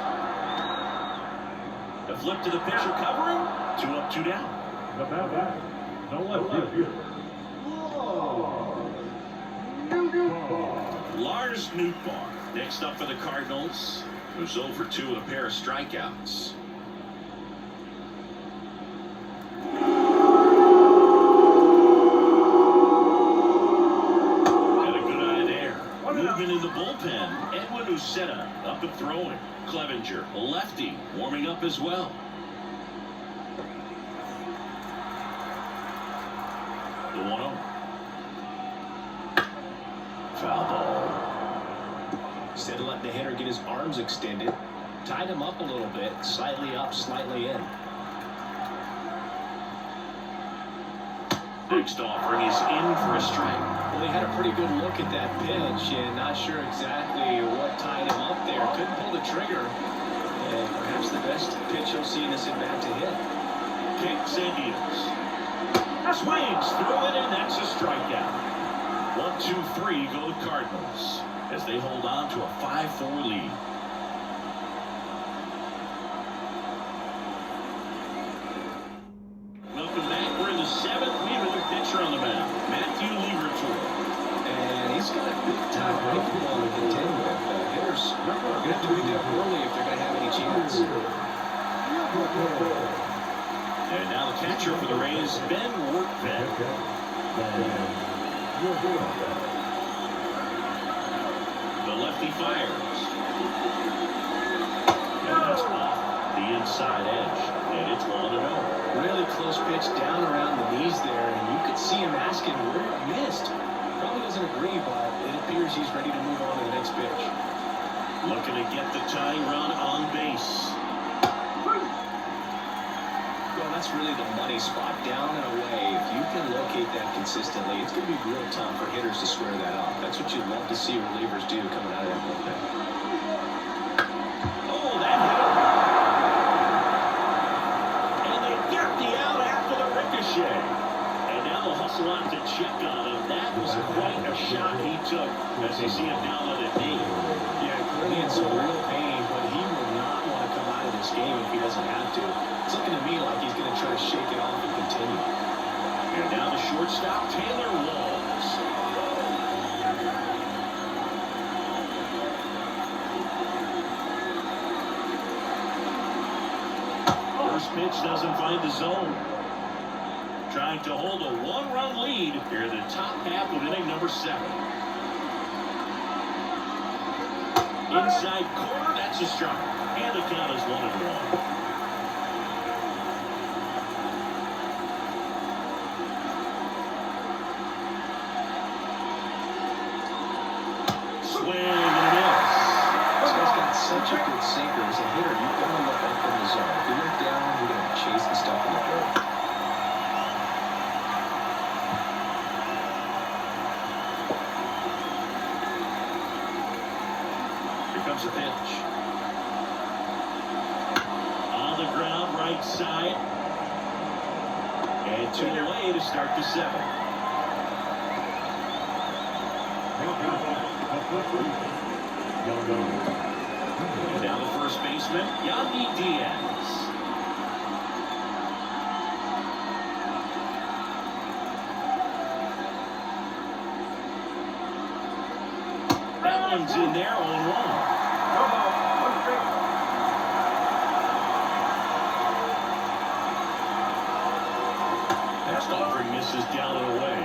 The flip to the pitcher covering. 2 up, 2 down. The batter, the left fielder, Lars Nootbaar. Next up for the Cardinals, who's 0 for 2 with a pair of strikeouts. Got a good eye there. Movement in the bullpen. Edwin Uceta up and throwing. Clevenger, a lefty, warming up as well. The 1-0. Foul ball. Instead of letting the hitter get his arms extended, tied him up a little bit, slightly up, slightly in. Next offering is in for a strike. Well, he had a pretty good look at that pitch and not sure exactly what tied him up there. Couldn't pull the trigger. And perhaps the best pitch he'll see in this at-bat to hit. Kicks and deals. Swings through it, and that's a strikeout. 1, 2, 3 go the Cardinals as they hold on to a 5-4 lead. pitcher on the mound, Matthew Liebertor. And he's got a big-time breaking ball to contend with. Hitters are going to have to beat that early if they're going to have any chance. And now the catcher for the Rays, Ben Workman. The lefty fires. And that's off the inside edge. And it's 1-0. Really close pitch down around the knees there, and you could see him asking where it missed. Probably doesn't agree, but it appears he's ready to move on to the next pitch. Looking to get the tying run on base. Well, that's really the money spot, down and away. If you can locate that consistently, it's going to be real tough for hitters to square that up. That's what you'd love to see relievers do coming out of that bullpen. Oh, that hit him. And they get the out after the ricochet. And now they'll hustle out to check on him. That was quite a shot he took as they see him down on the knee. Yeah, clearly in some real pain, but he will not want to come out of this game if he doesn't have to. It's looking to me like he's going to try to shake it off and continue. And now the shortstop, Taylor Walls. First pitch doesn't find the zone. Trying to hold a one-run lead here in the top half of inning number 7. Inside corner, that's a strike. And the count is 1-1. Swing and a miss. This guy's got such a good sinker. As a hitter, you've got to look up in the zone. If you look down, you're going to chase the stuff in the dirt. Here comes a pitch. On the ground, right side. And 2 away to start the 7th. And now the first baseman, Yandy Diaz. That one's in there on 1. Next offering misses down and away.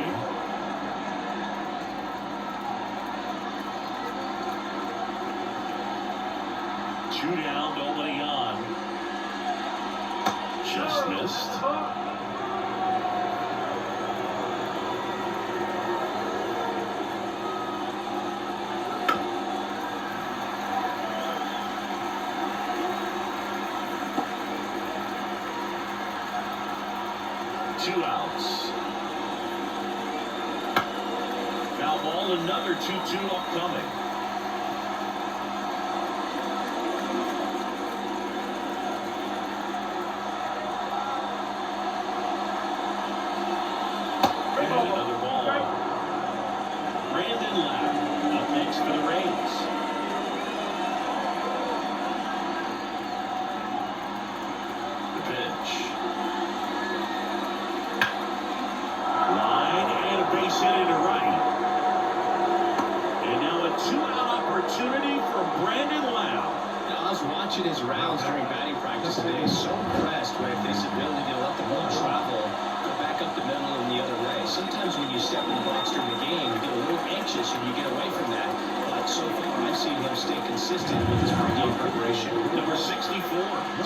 Two down, nobody on. Just missed. Two outs. Foul ball, another 2-2 upcoming. Another ball. Brandon Lau up next for the Rays. The pitch. Line and a base hit into right. And now a 2-out opportunity for Brandon Lau. Now, I was watching his rounds during batting practice today. So impressed with his ability to let the ball travel, go back up the middle and the other way. Sometimes when you step in the box during the game, you get a little anxious and you get away from that. But so far, I've seen him stay consistent with his pre-game preparation. Number 64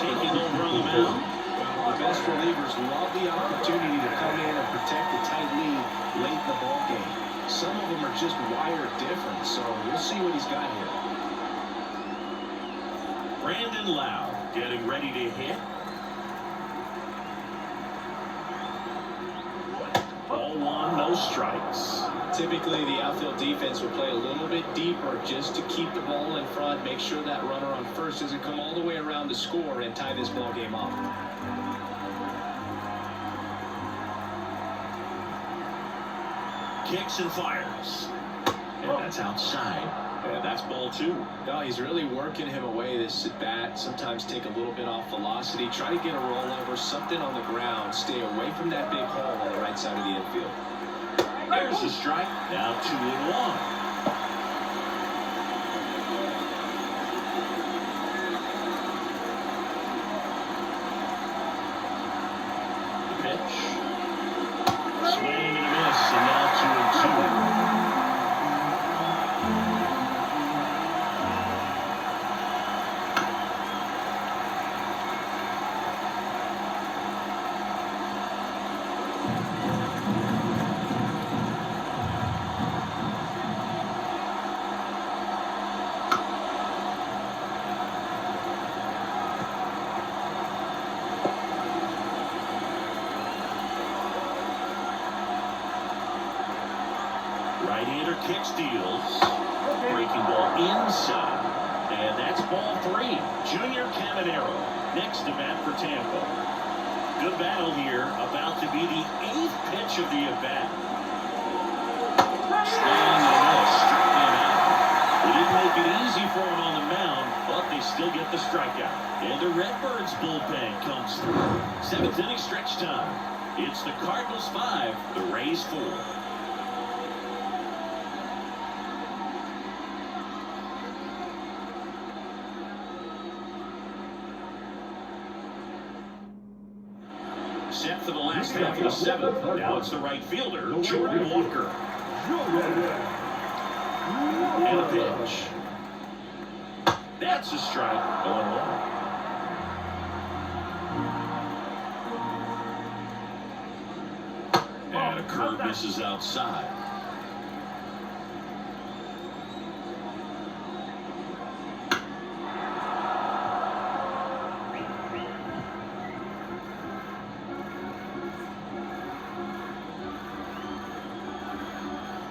taking over on the mound. Well, the best relievers love the opportunity to come in and protect the tight lead late in the ball game. Some of them are just wired different, so we'll see what he's got here. Brandon Lau getting ready to hit. Ball 1, no strikes. Typically, the outfield defense will play a little bit deeper just to keep the ball in front, make sure that runner on first doesn't come all the way around to score and tie this ball game up. Kicks and fires. And that's outside. And that's ball 2. No, he's really working him away this at bat. Sometimes take a little bit off velocity. Try to get a rollover, something on the ground. Stay away from that big hole on the right right side of the infield. There's the strike. Now 2-1. Pitch. Swing and a miss, and now 2-2. Right-hander kick steals. Breaking ball inside. And that's ball 3. Junior Caminero next to bat for Tampa. Good battle here. About to be the 8th pitch of the at-bat. Swing and a miss. Struck him out. They didn't make it easy for him on the mound, but they still get the strikeout. And the Redbirds bullpen comes through. 7th inning stretch time. It's the Cardinals 5, the Rays 4. Set for the last half of the 7th. Now it's the right fielder, Jordan Walker. And a pitch. That's a strike. 0-1. And a curve misses outside.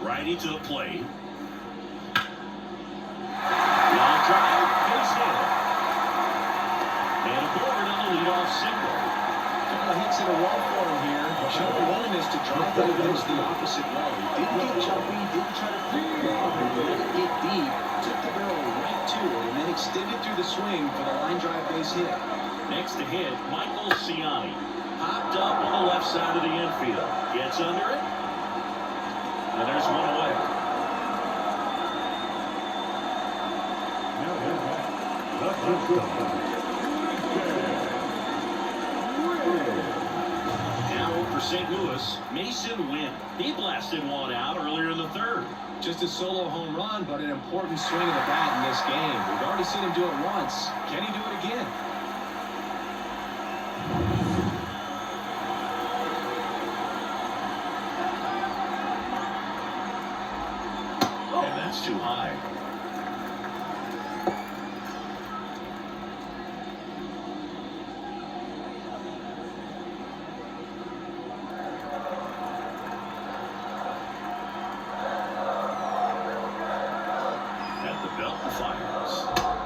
Righty to the plate. Long drive, base hit. And aboard on the leadoff single. Couple of hits in a row for him here. Showed a willingness to drive that against the opposite way. Didn't get jumpy, didn't try to pick the ball, but let it get deep. Took the barrel right to it, and then extended through the swing for the line drive base hit. Next to hit, Michael Ciani. Hopped up on the left side of the infield. Gets under it. And there's one away. Now for St. Louis, Mason Wynn. He blasted one out earlier in the 3rd. Just a solo home run, but an important swing of the bat in this game. We've already seen him do it once. Can he do it again? Too high. At the belt and fires.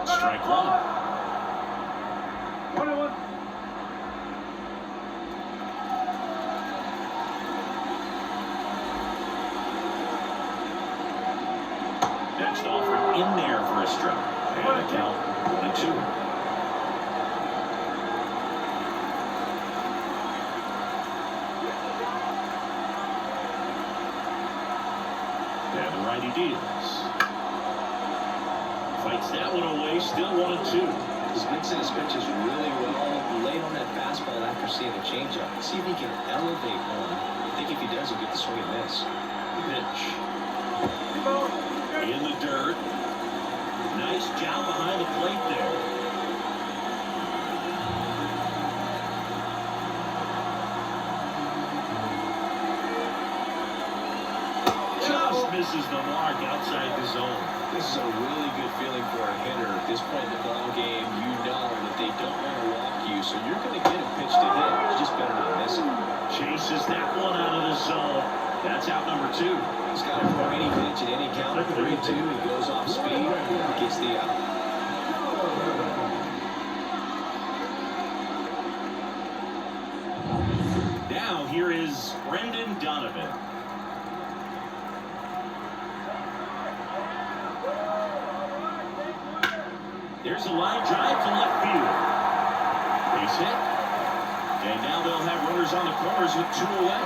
Strike 1. 1-1. Next offer in there for a strike. And a count 1-2. And the righty deals. Fights that one away, still 1-2. He's mixing his pitches really well. Late on that fastball after seeing a changeup. See if he can elevate one. I think if he does, he'll get the swing and miss. Pitch. In the dirt. Nice job behind the plate there. Just misses the mark outside the zone. This is a really good feeling for a hitter at this point in the ball game. You know that they don't want to walk you, so you're going to get a pitch to hit. You just better not miss it. Chases that one out of the zone. That's out number 2. He's got a 480 pitch at any count. 3-2. He goes off speed. Gets the out. Now here is Brendan Donovan. There's a line drive to left field. Base hit. And now they'll have runners on the corners with 2 away.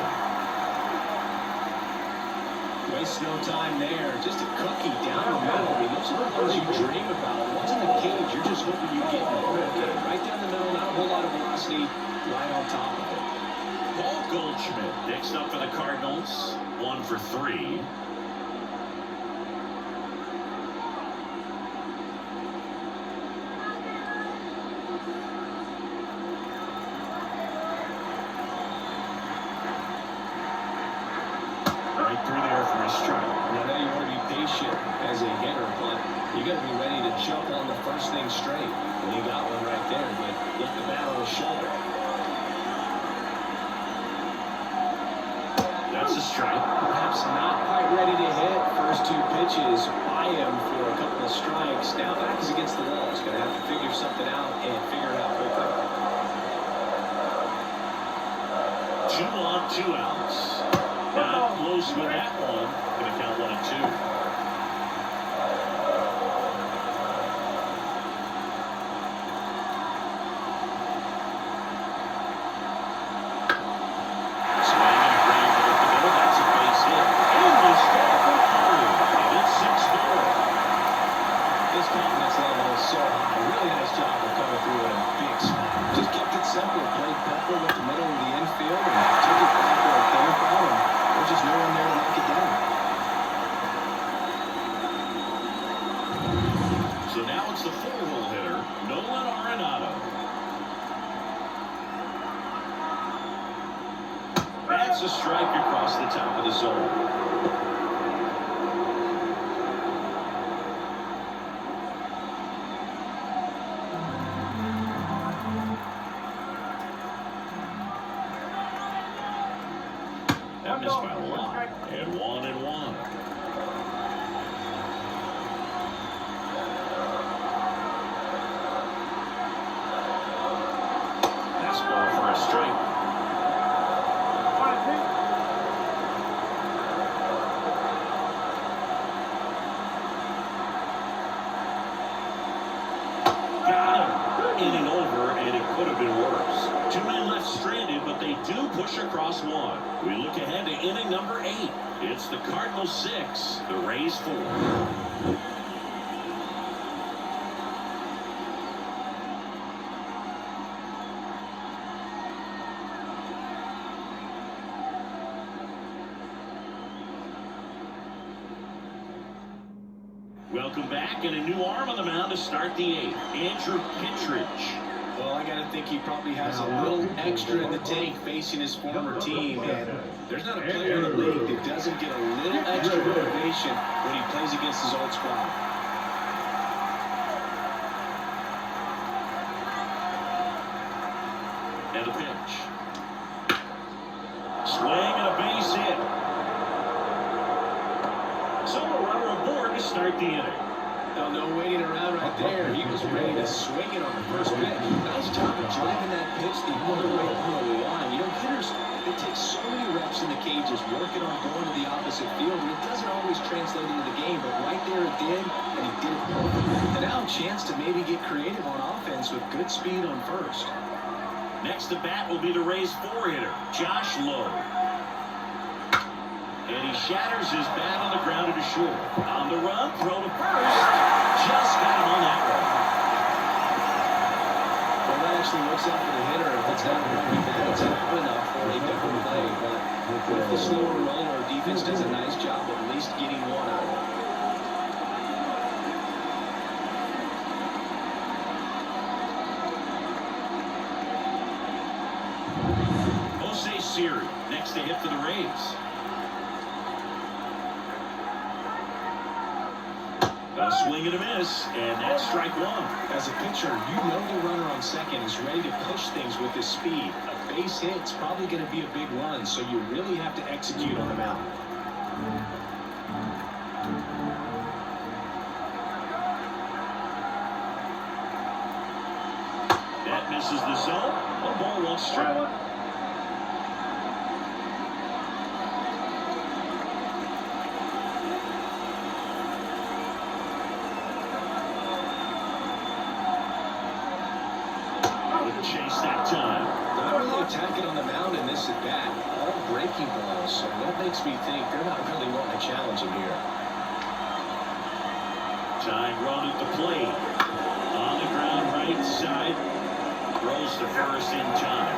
Waste no time there. Just a cookie down the middle. I mean, those are the ones you dream about. Ones in the cage, you're just hoping you get in the ball game. Right down the middle, not a whole lot of velocity. Right on top of it. Paul Goldschmidt next up for the Cardinals. 1 for 3. Right through there for a strike. Well, now you want to be patient as a hitter, but you got to be ready to jump on the first thing straight. And you got one right there, but get the bat on the shoulder. That's a strike. Perhaps not quite ready to hit. First 2 pitches by him for a couple of strikes. Now back is against the wall. He's going to have to figure something out and figure it out quickly. 2 on, 2 outs. Not close with that one. Going to count 1 and 2. That's a strike across the top of the zone. That missed by a lot. And 1 and 1. That's ball for a strike. Inning over, and it could have been worse. 2 men left stranded, but they do push across 1. We look ahead to inning number 8. It's the Cardinals 6, the Rays 4. Welcome back, and a new arm on the mound to start the 8th. Andrew Kittredge. Well, I got to think he probably has a little extra in the tank facing his former team. And there's not a player in the league that doesn't get a little extra motivation when he plays against his old squad. And a pitch. Swing and a base hit. So a runner aboard to start the inning. No, no waiting around right there. He was ready to swing it on the first pitch. Nice job of driving that pitch the other way on the line. You know, hitters, they take so many reps in the cages working on going to the opposite field, and it doesn't always translate into the game, but right there it did, and he did it perfectly. And now a chance to maybe get creative on offense with good speed on first. Next to bat will be the Rays 4-hitter, Josh Lowe. And he shatters his bat on the ground to short. On the run, throw to first. Just got him on that one. Well, that actually works out for the hitter. If it's not really bad, it's not enough for a double play. But with the slower roller, defense does a nice job of at least getting one out. Jose Siri next to hit for the Rays. A swing and a miss, and that's strike 1. As a pitcher, you know the runner on second is ready to push things with his speed. A base hit's probably going to be a big run, so you really have to execute on the mound. That misses the zone. 1 ball, 1 strike. Chase that time. Not really attacking on the mound in this at bat. All breaking balls, so that makes me think they're not really wanting to challenge him here. Tying run at the plate. On the ground, right side. Throws to first in time.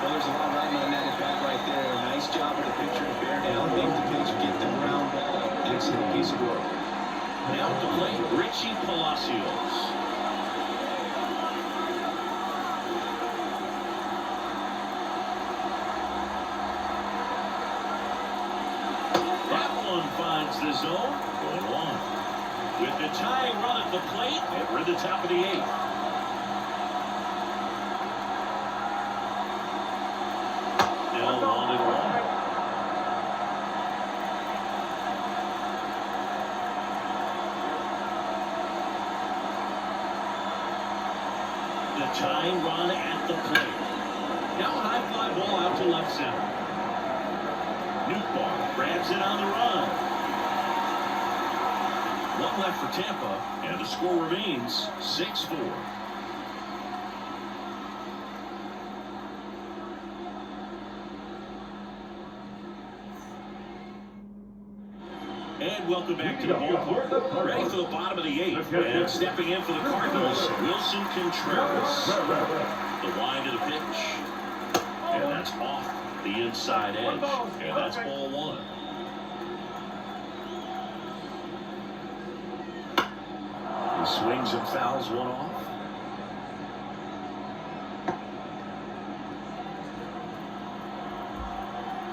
Well, there's a lot riding on that at bat right there. Nice job of the pitcher to bear down, make the pitch, get the ground ball. Excellent piece of work. Now at the plate, Richie Palacios. That one finds the zone. 1-1. With the tying run at the plate, and we're at the top of the 8th. Now 1-1. The tying run at the plate. Now a high fly ball out to left center. Newbar grabs it on the run. One left for Tampa, and the score remains 6-4. And welcome back to the ballpark. Ready for the bottom of the 8th. And stepping in for the Cardinals, Wilson Contreras. The line to the pitch. And that's off the inside edge. And that's ball 1. He swings and fouls one off.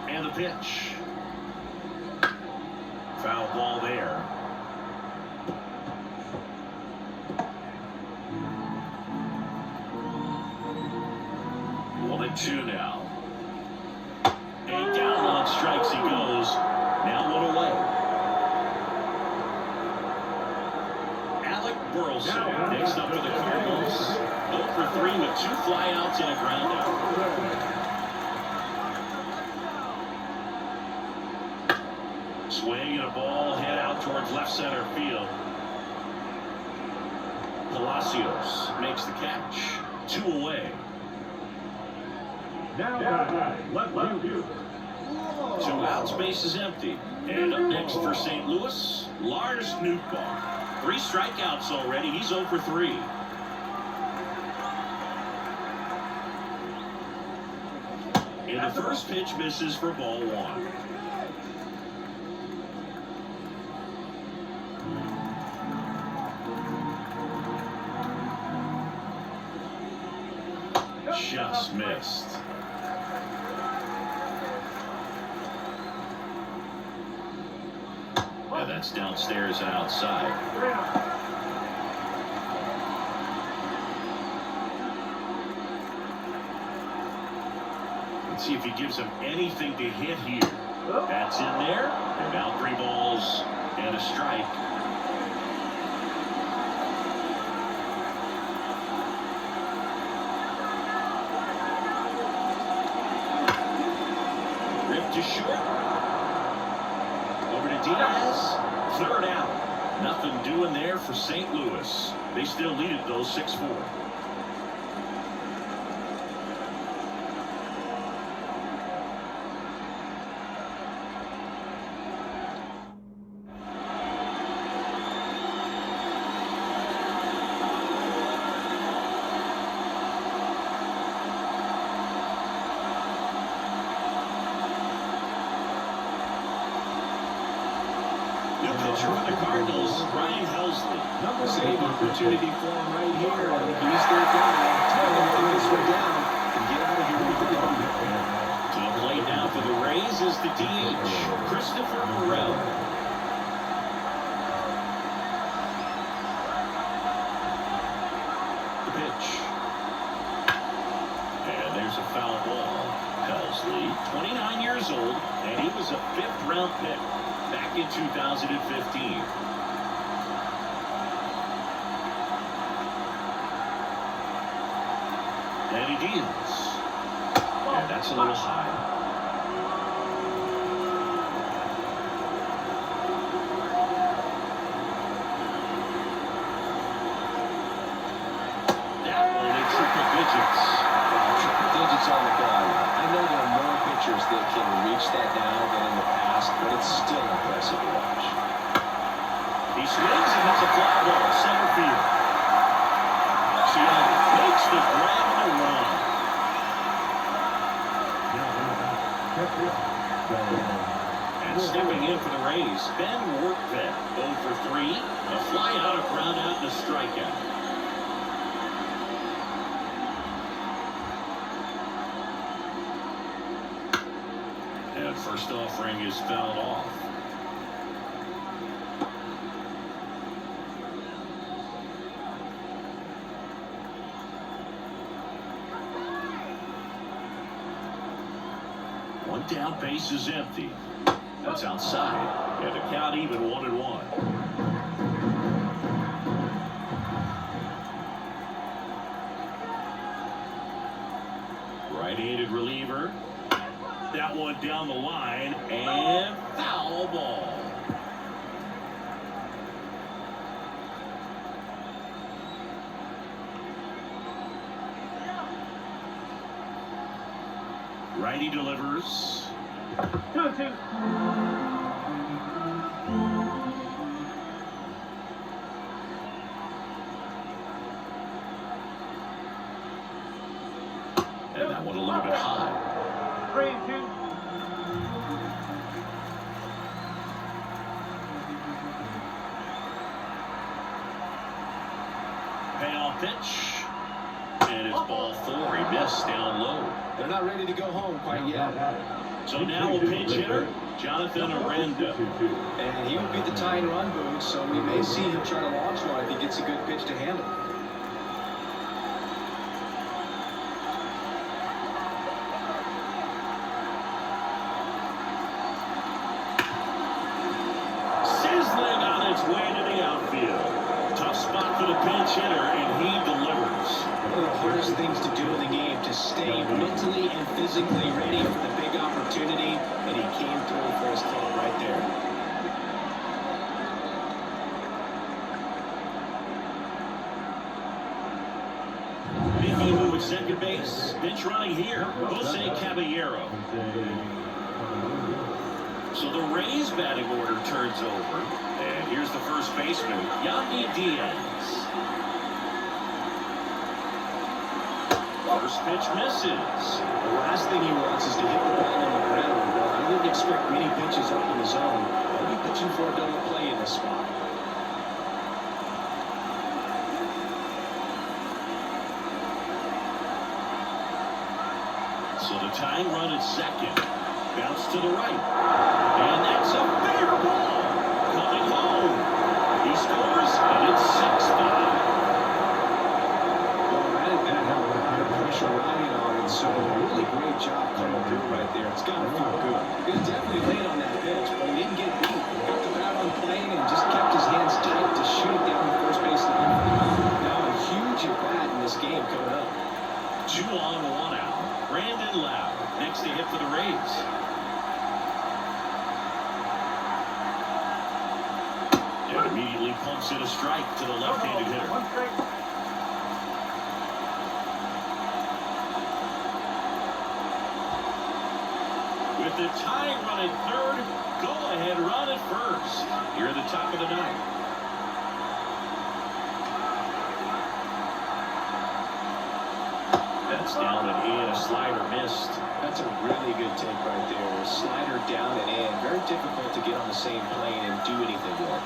And the pitch. Foul ball there. One and two now. And down on strikes he goes. Now one away. Alec Burleson next up for the Cardinals. 0 for 3 with 2 flyouts and a ground out. Swing and a ball head out towards left center field. Palacios makes the catch. 2 away. Now, left field. 2 outs, base is empty. And up next for St. Louis, Lars Nootbaar. 3 strikeouts already. He's 0 for 3. And the first pitch misses for ball 1. Just missed. And that's downstairs and outside. Let's see if he gives him anything to hit here. That's in there. And now 3 balls and a strike. To short. Over to Diaz. 3rd out. Nothing doing there for St. Louis. They still lead it though 6-4. Pitcher for the Cardinals, Ryan Helsley. Same opportunity for him right here. He's their guy. Tell him to this one down and get out of here with the dog. To the plate now for the Rays is the DH, Christopher Morel. The pitch. And there's a foul ball. Helsley, 29 years old, and he was a 5th-round pick back in 2015. And he deals. And that's a little high. That one in triple digits. Triple digits on the ball. I know there are more pitchers reach that now than in the past, but it's still impressive to watch. He swings and hits a fly ball, center field. Seattle makes the grab and the run. And stepping in for the Rays, Ben Workvet, 0 for 3. A fly out, a ground out, and a strikeout. And first offering is fouled off. One down, base is empty. That's outside. And the count even 1-1. Right-handed reliever. That one down the line, and foul ball. Righty delivers. 2-2. And that one a little bit high. 3-2. Payoff pitch. And it's ball 4. He missed down low. They're not ready to go home quite yet. So now a pinch hitter, Jonathan Aranda. And he would be the tying run, Boog, so we may see him try to launch one if he gets a good pitch to handle. Sizzling on its way to the outfield. Tough spot for the pinch hitter, and he delivers. One of the hardest things to do in the game, to stay mentally and physically ready for the big opportunity, and he came through for his club right there. Mickey move at second base. Pinch running here, Jose Caballero. So the Rays batting order turns over, and here's the first baseman, Yandy Diaz. First pitch misses. The last thing he wants is to hit the ball on the ground. Well, I wouldn't expect many pitches up in the zone. I'll be pitching for a double play in this spot. So the tying run at second. Bounce to the right. And that's a fair ball. Coming home. He scores, and it's 6-5. Pressure riding on it, so really great job coming through right there. It's got to feel good. He was definitely late on that pitch, but he didn't get beat. He got the bat on plane and just kept his hands tight to shoot it down the first base line. Now a huge at bat in this game coming up. 2 on, 1 out. Brandon Lowe next to hit for the Rays. And immediately pumps in a strike to the left-handed hitter. One strike. With the tying run at third, go-ahead run at first. Here at the top of the ninth. That's down and in. A slider missed. That's a really good take right there. A slider down and in. Very difficult to get on the same plane and do anything with.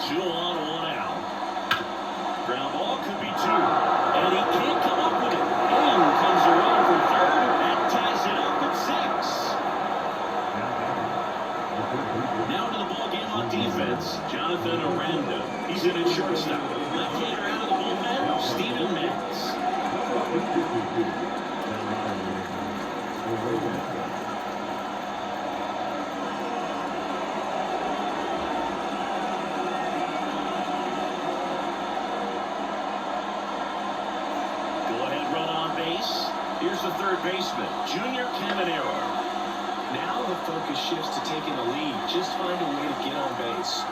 2 on, 1 out. Ground ball could be 2. And he can't come up with it. In comes around for third. That ties it up at 6. Now to the ball game on defense. Jonathan Aranda. He's in at shortstop. Left-hander out of the bullpen, Steven Matz. Go-ahead run on base. Here's the third baseman, Junior Caminero. Now the focus shifts to taking the lead. Just find a way to get on base.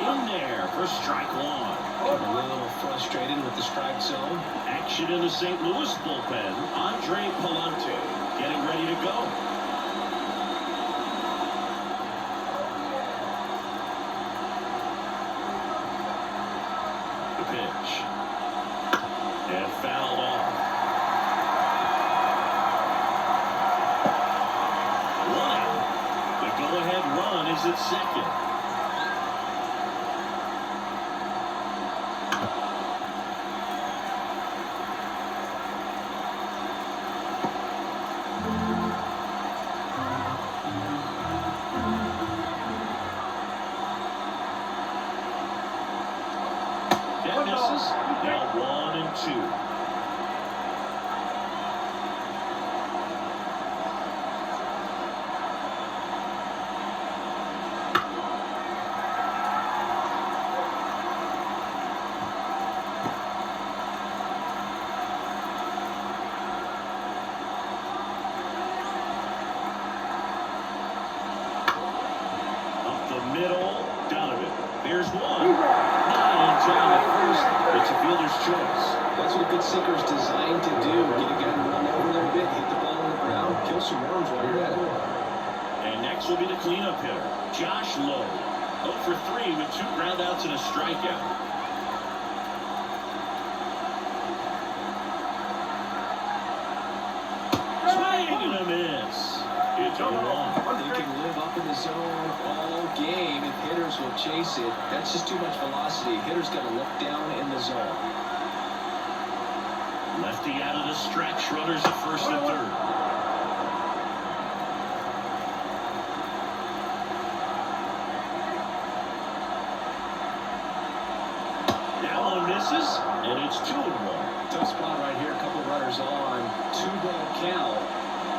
In there for strike one. Getting a little frustrated with the strike zone. Action in the St. Louis bullpen. Andre Palante getting ready to go. The pitch. And fouled off. One out. The go-ahead run is at second. That misses. Now 1-2. Up the middle, Donovan. There's one. Down at first. It's a fielder's choice. That's what a good sinker is designed to do. Get a guy to run over there a bit, hit the ball on the ground, kill some worms while you're at it. And next will be the cleanup hitter, Josh Lowe. 0 for 3 with 2 groundouts and a strikeout. Swing and a miss. It's 0-1. They can live up in the zone all game if hitters will chase it. That's just too much velocity. Hitters got to look down in the zone. Lefty out of the stretch. Runners at first and third. That one misses, and it's 2-1. Tough spot right here. A couple runners on. 2-ball count.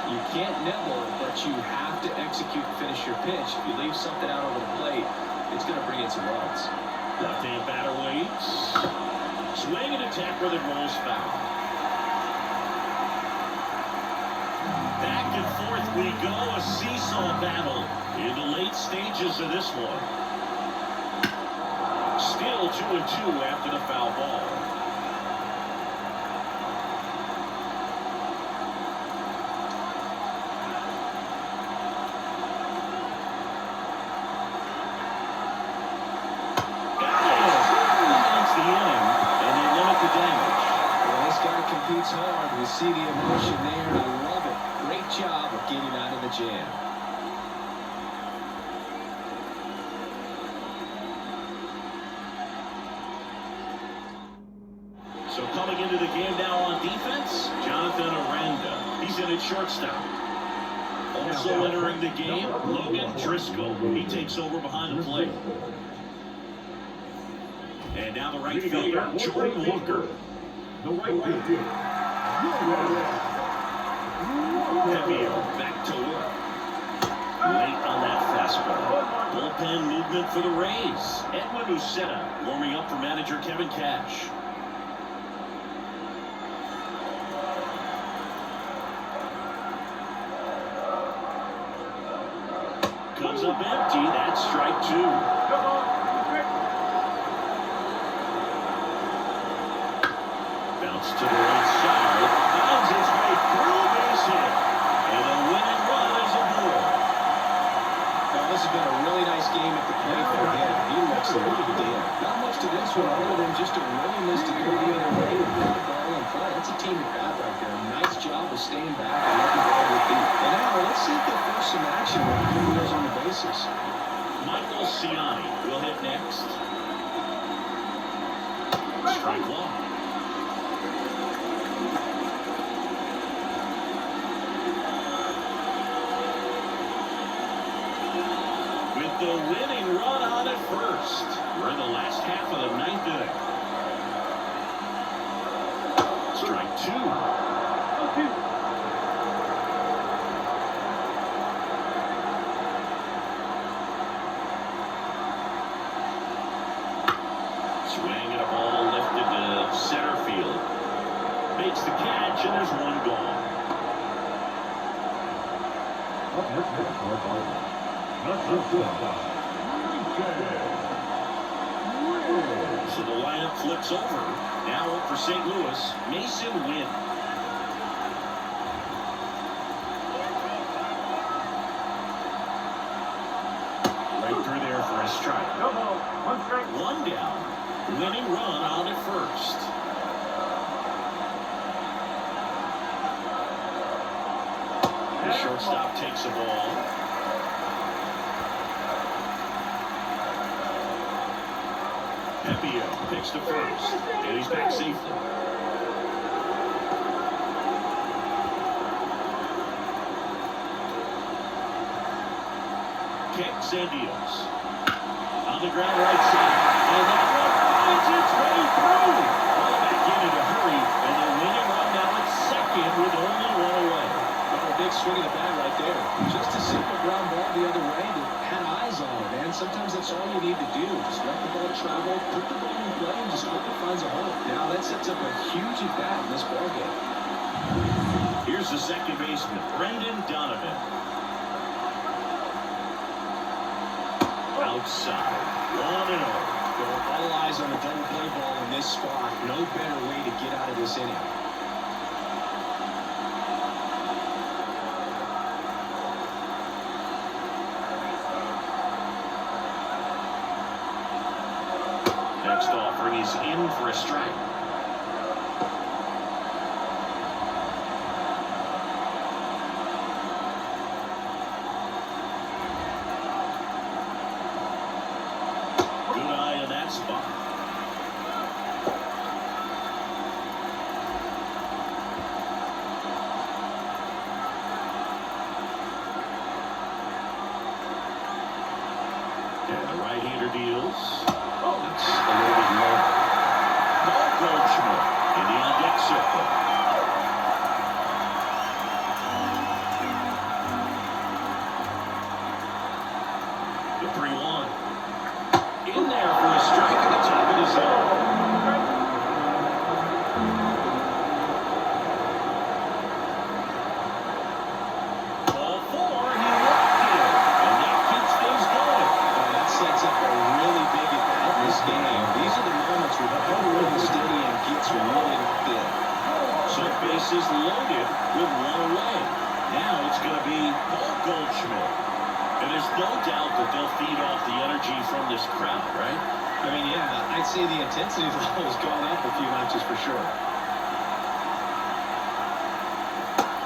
You can't nibble, but you have to execute and finish your pitch. If you leave something out over the plate, it's going to bring in some runs. Left-hand batter waits. Swing and attack where the rolls foul. Back and forth we go. A seesaw battle in the late stages of this one. Still 2-2 after the foul ball. Competes hard. We see the emotion there. I love it. Great job of getting out of the jam. So coming into the game now on defense, Jonathan Aranda. He's in at shortstop. Also entering the game, Logan Driscoll. He takes over behind the plate. And now the right fielder, Jordan Walker. The right field. Pepio back to work. Late on that fastball. Bullpen movement for the Rays. Edwin Uceta warming up for manager Kevin Cash. Comes up empty. That's strike 2. Bounce to the right side. Finds its way through base hit. And a winning run is aboard. Well, this has been a really nice game at the plate for him. He looks the way he did. Not much to this one other than just a willingness to go the other way and put the ball in play. That's a team at bat right there. Nice job of staying back and letting the ball with feet. And now let's see if they force some action when he goes on the bases. Michael Ciani will hit next. Strike 1. The winning run on at first. We're in the last half of the 9th inning. Strike 2. Swing and a ball lifted to center field. Makes the catch, and there's one gone. Flips over. Now up for St. Louis, Mason Wynn. Right through there for a strike. No ball. One strike. One down. Winning run on at first. The shortstop takes the ball. Pepio picks to first, and he's back safely. Kicks and deals. On the ground right side. And that one finds its way through. Ball back in a hurry, and the winning run now at second with only one away. Well, a big swing of the bat right there. Just a simple ground ball the other way that had eyes on it, man. Sometimes that's all you need to do. Just let the ball travel, put the ball in play, and just hope it finds a hole. Now that sets up a huge at-bat in this ballgame. Here's the second baseman, Brendan Donovan. Outside, 1-0. All eyes on a double play ball in this spot. No better way to get out of this inning. Next offering is in for a strike. Good eye in that spot. And the right-hander deals. Oh, that's a little bit low. Paul Goldschmidt in the on-deck circle. The 3-1. In there for a strike at the top of the zone. Ball 4, he walked it. And that keeps things going. That sets up a really big at-bat in this game. These are the moments where everyone in the stadium gets really locked in. So bases loaded with one away. Now it's going to be Paul Goldschmidt. And there's no doubt that they'll feed off the energy from this crowd, right? I mean, yeah, I'd say the intensity level has gone up a few notches for sure.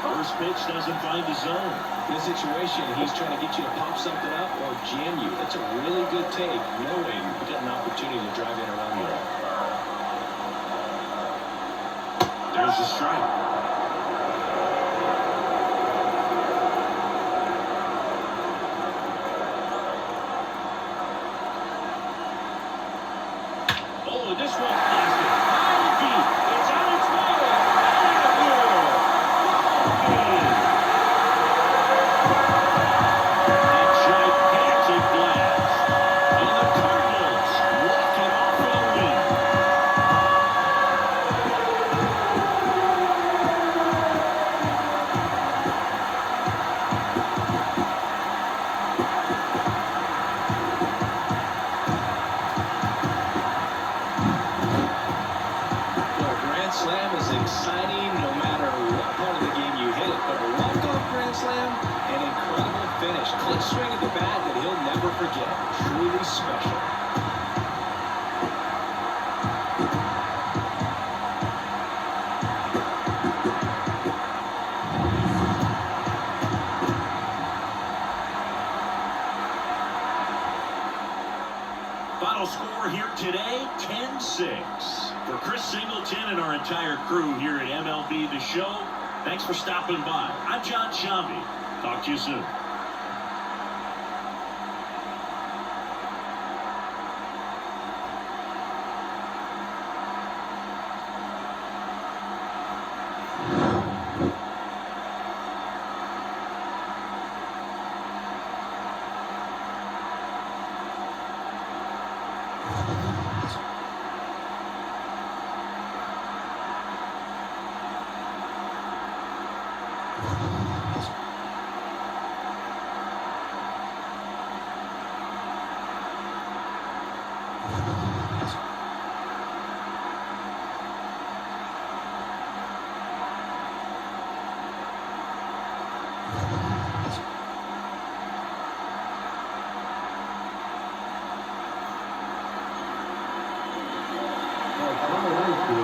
First pitch doesn't find the zone. In this situation, he's trying to get you to pop something up or jam you. That's a really good take, knowing you got an opportunity to drive in around you. There's the strike. Oh, this one blasted. High deep. It's on its way. Out of here. Ballgame. A gigantic blast. And the Cardinals walk it off with a lead. Slam is exciting no matter what part of the game you hit it, but a walk-off grand slam, an incredible finish. Clutch swing at the bat that he'll never forget. Truly special. Final score here today, 10-6. For Chris Singleton and our entire crew here at MLB The Show, thanks for stopping by. I'm John Shambi. Talk to you soon.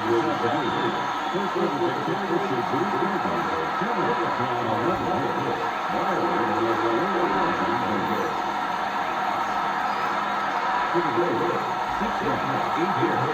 To the Rays, 6 runs, 8 hits.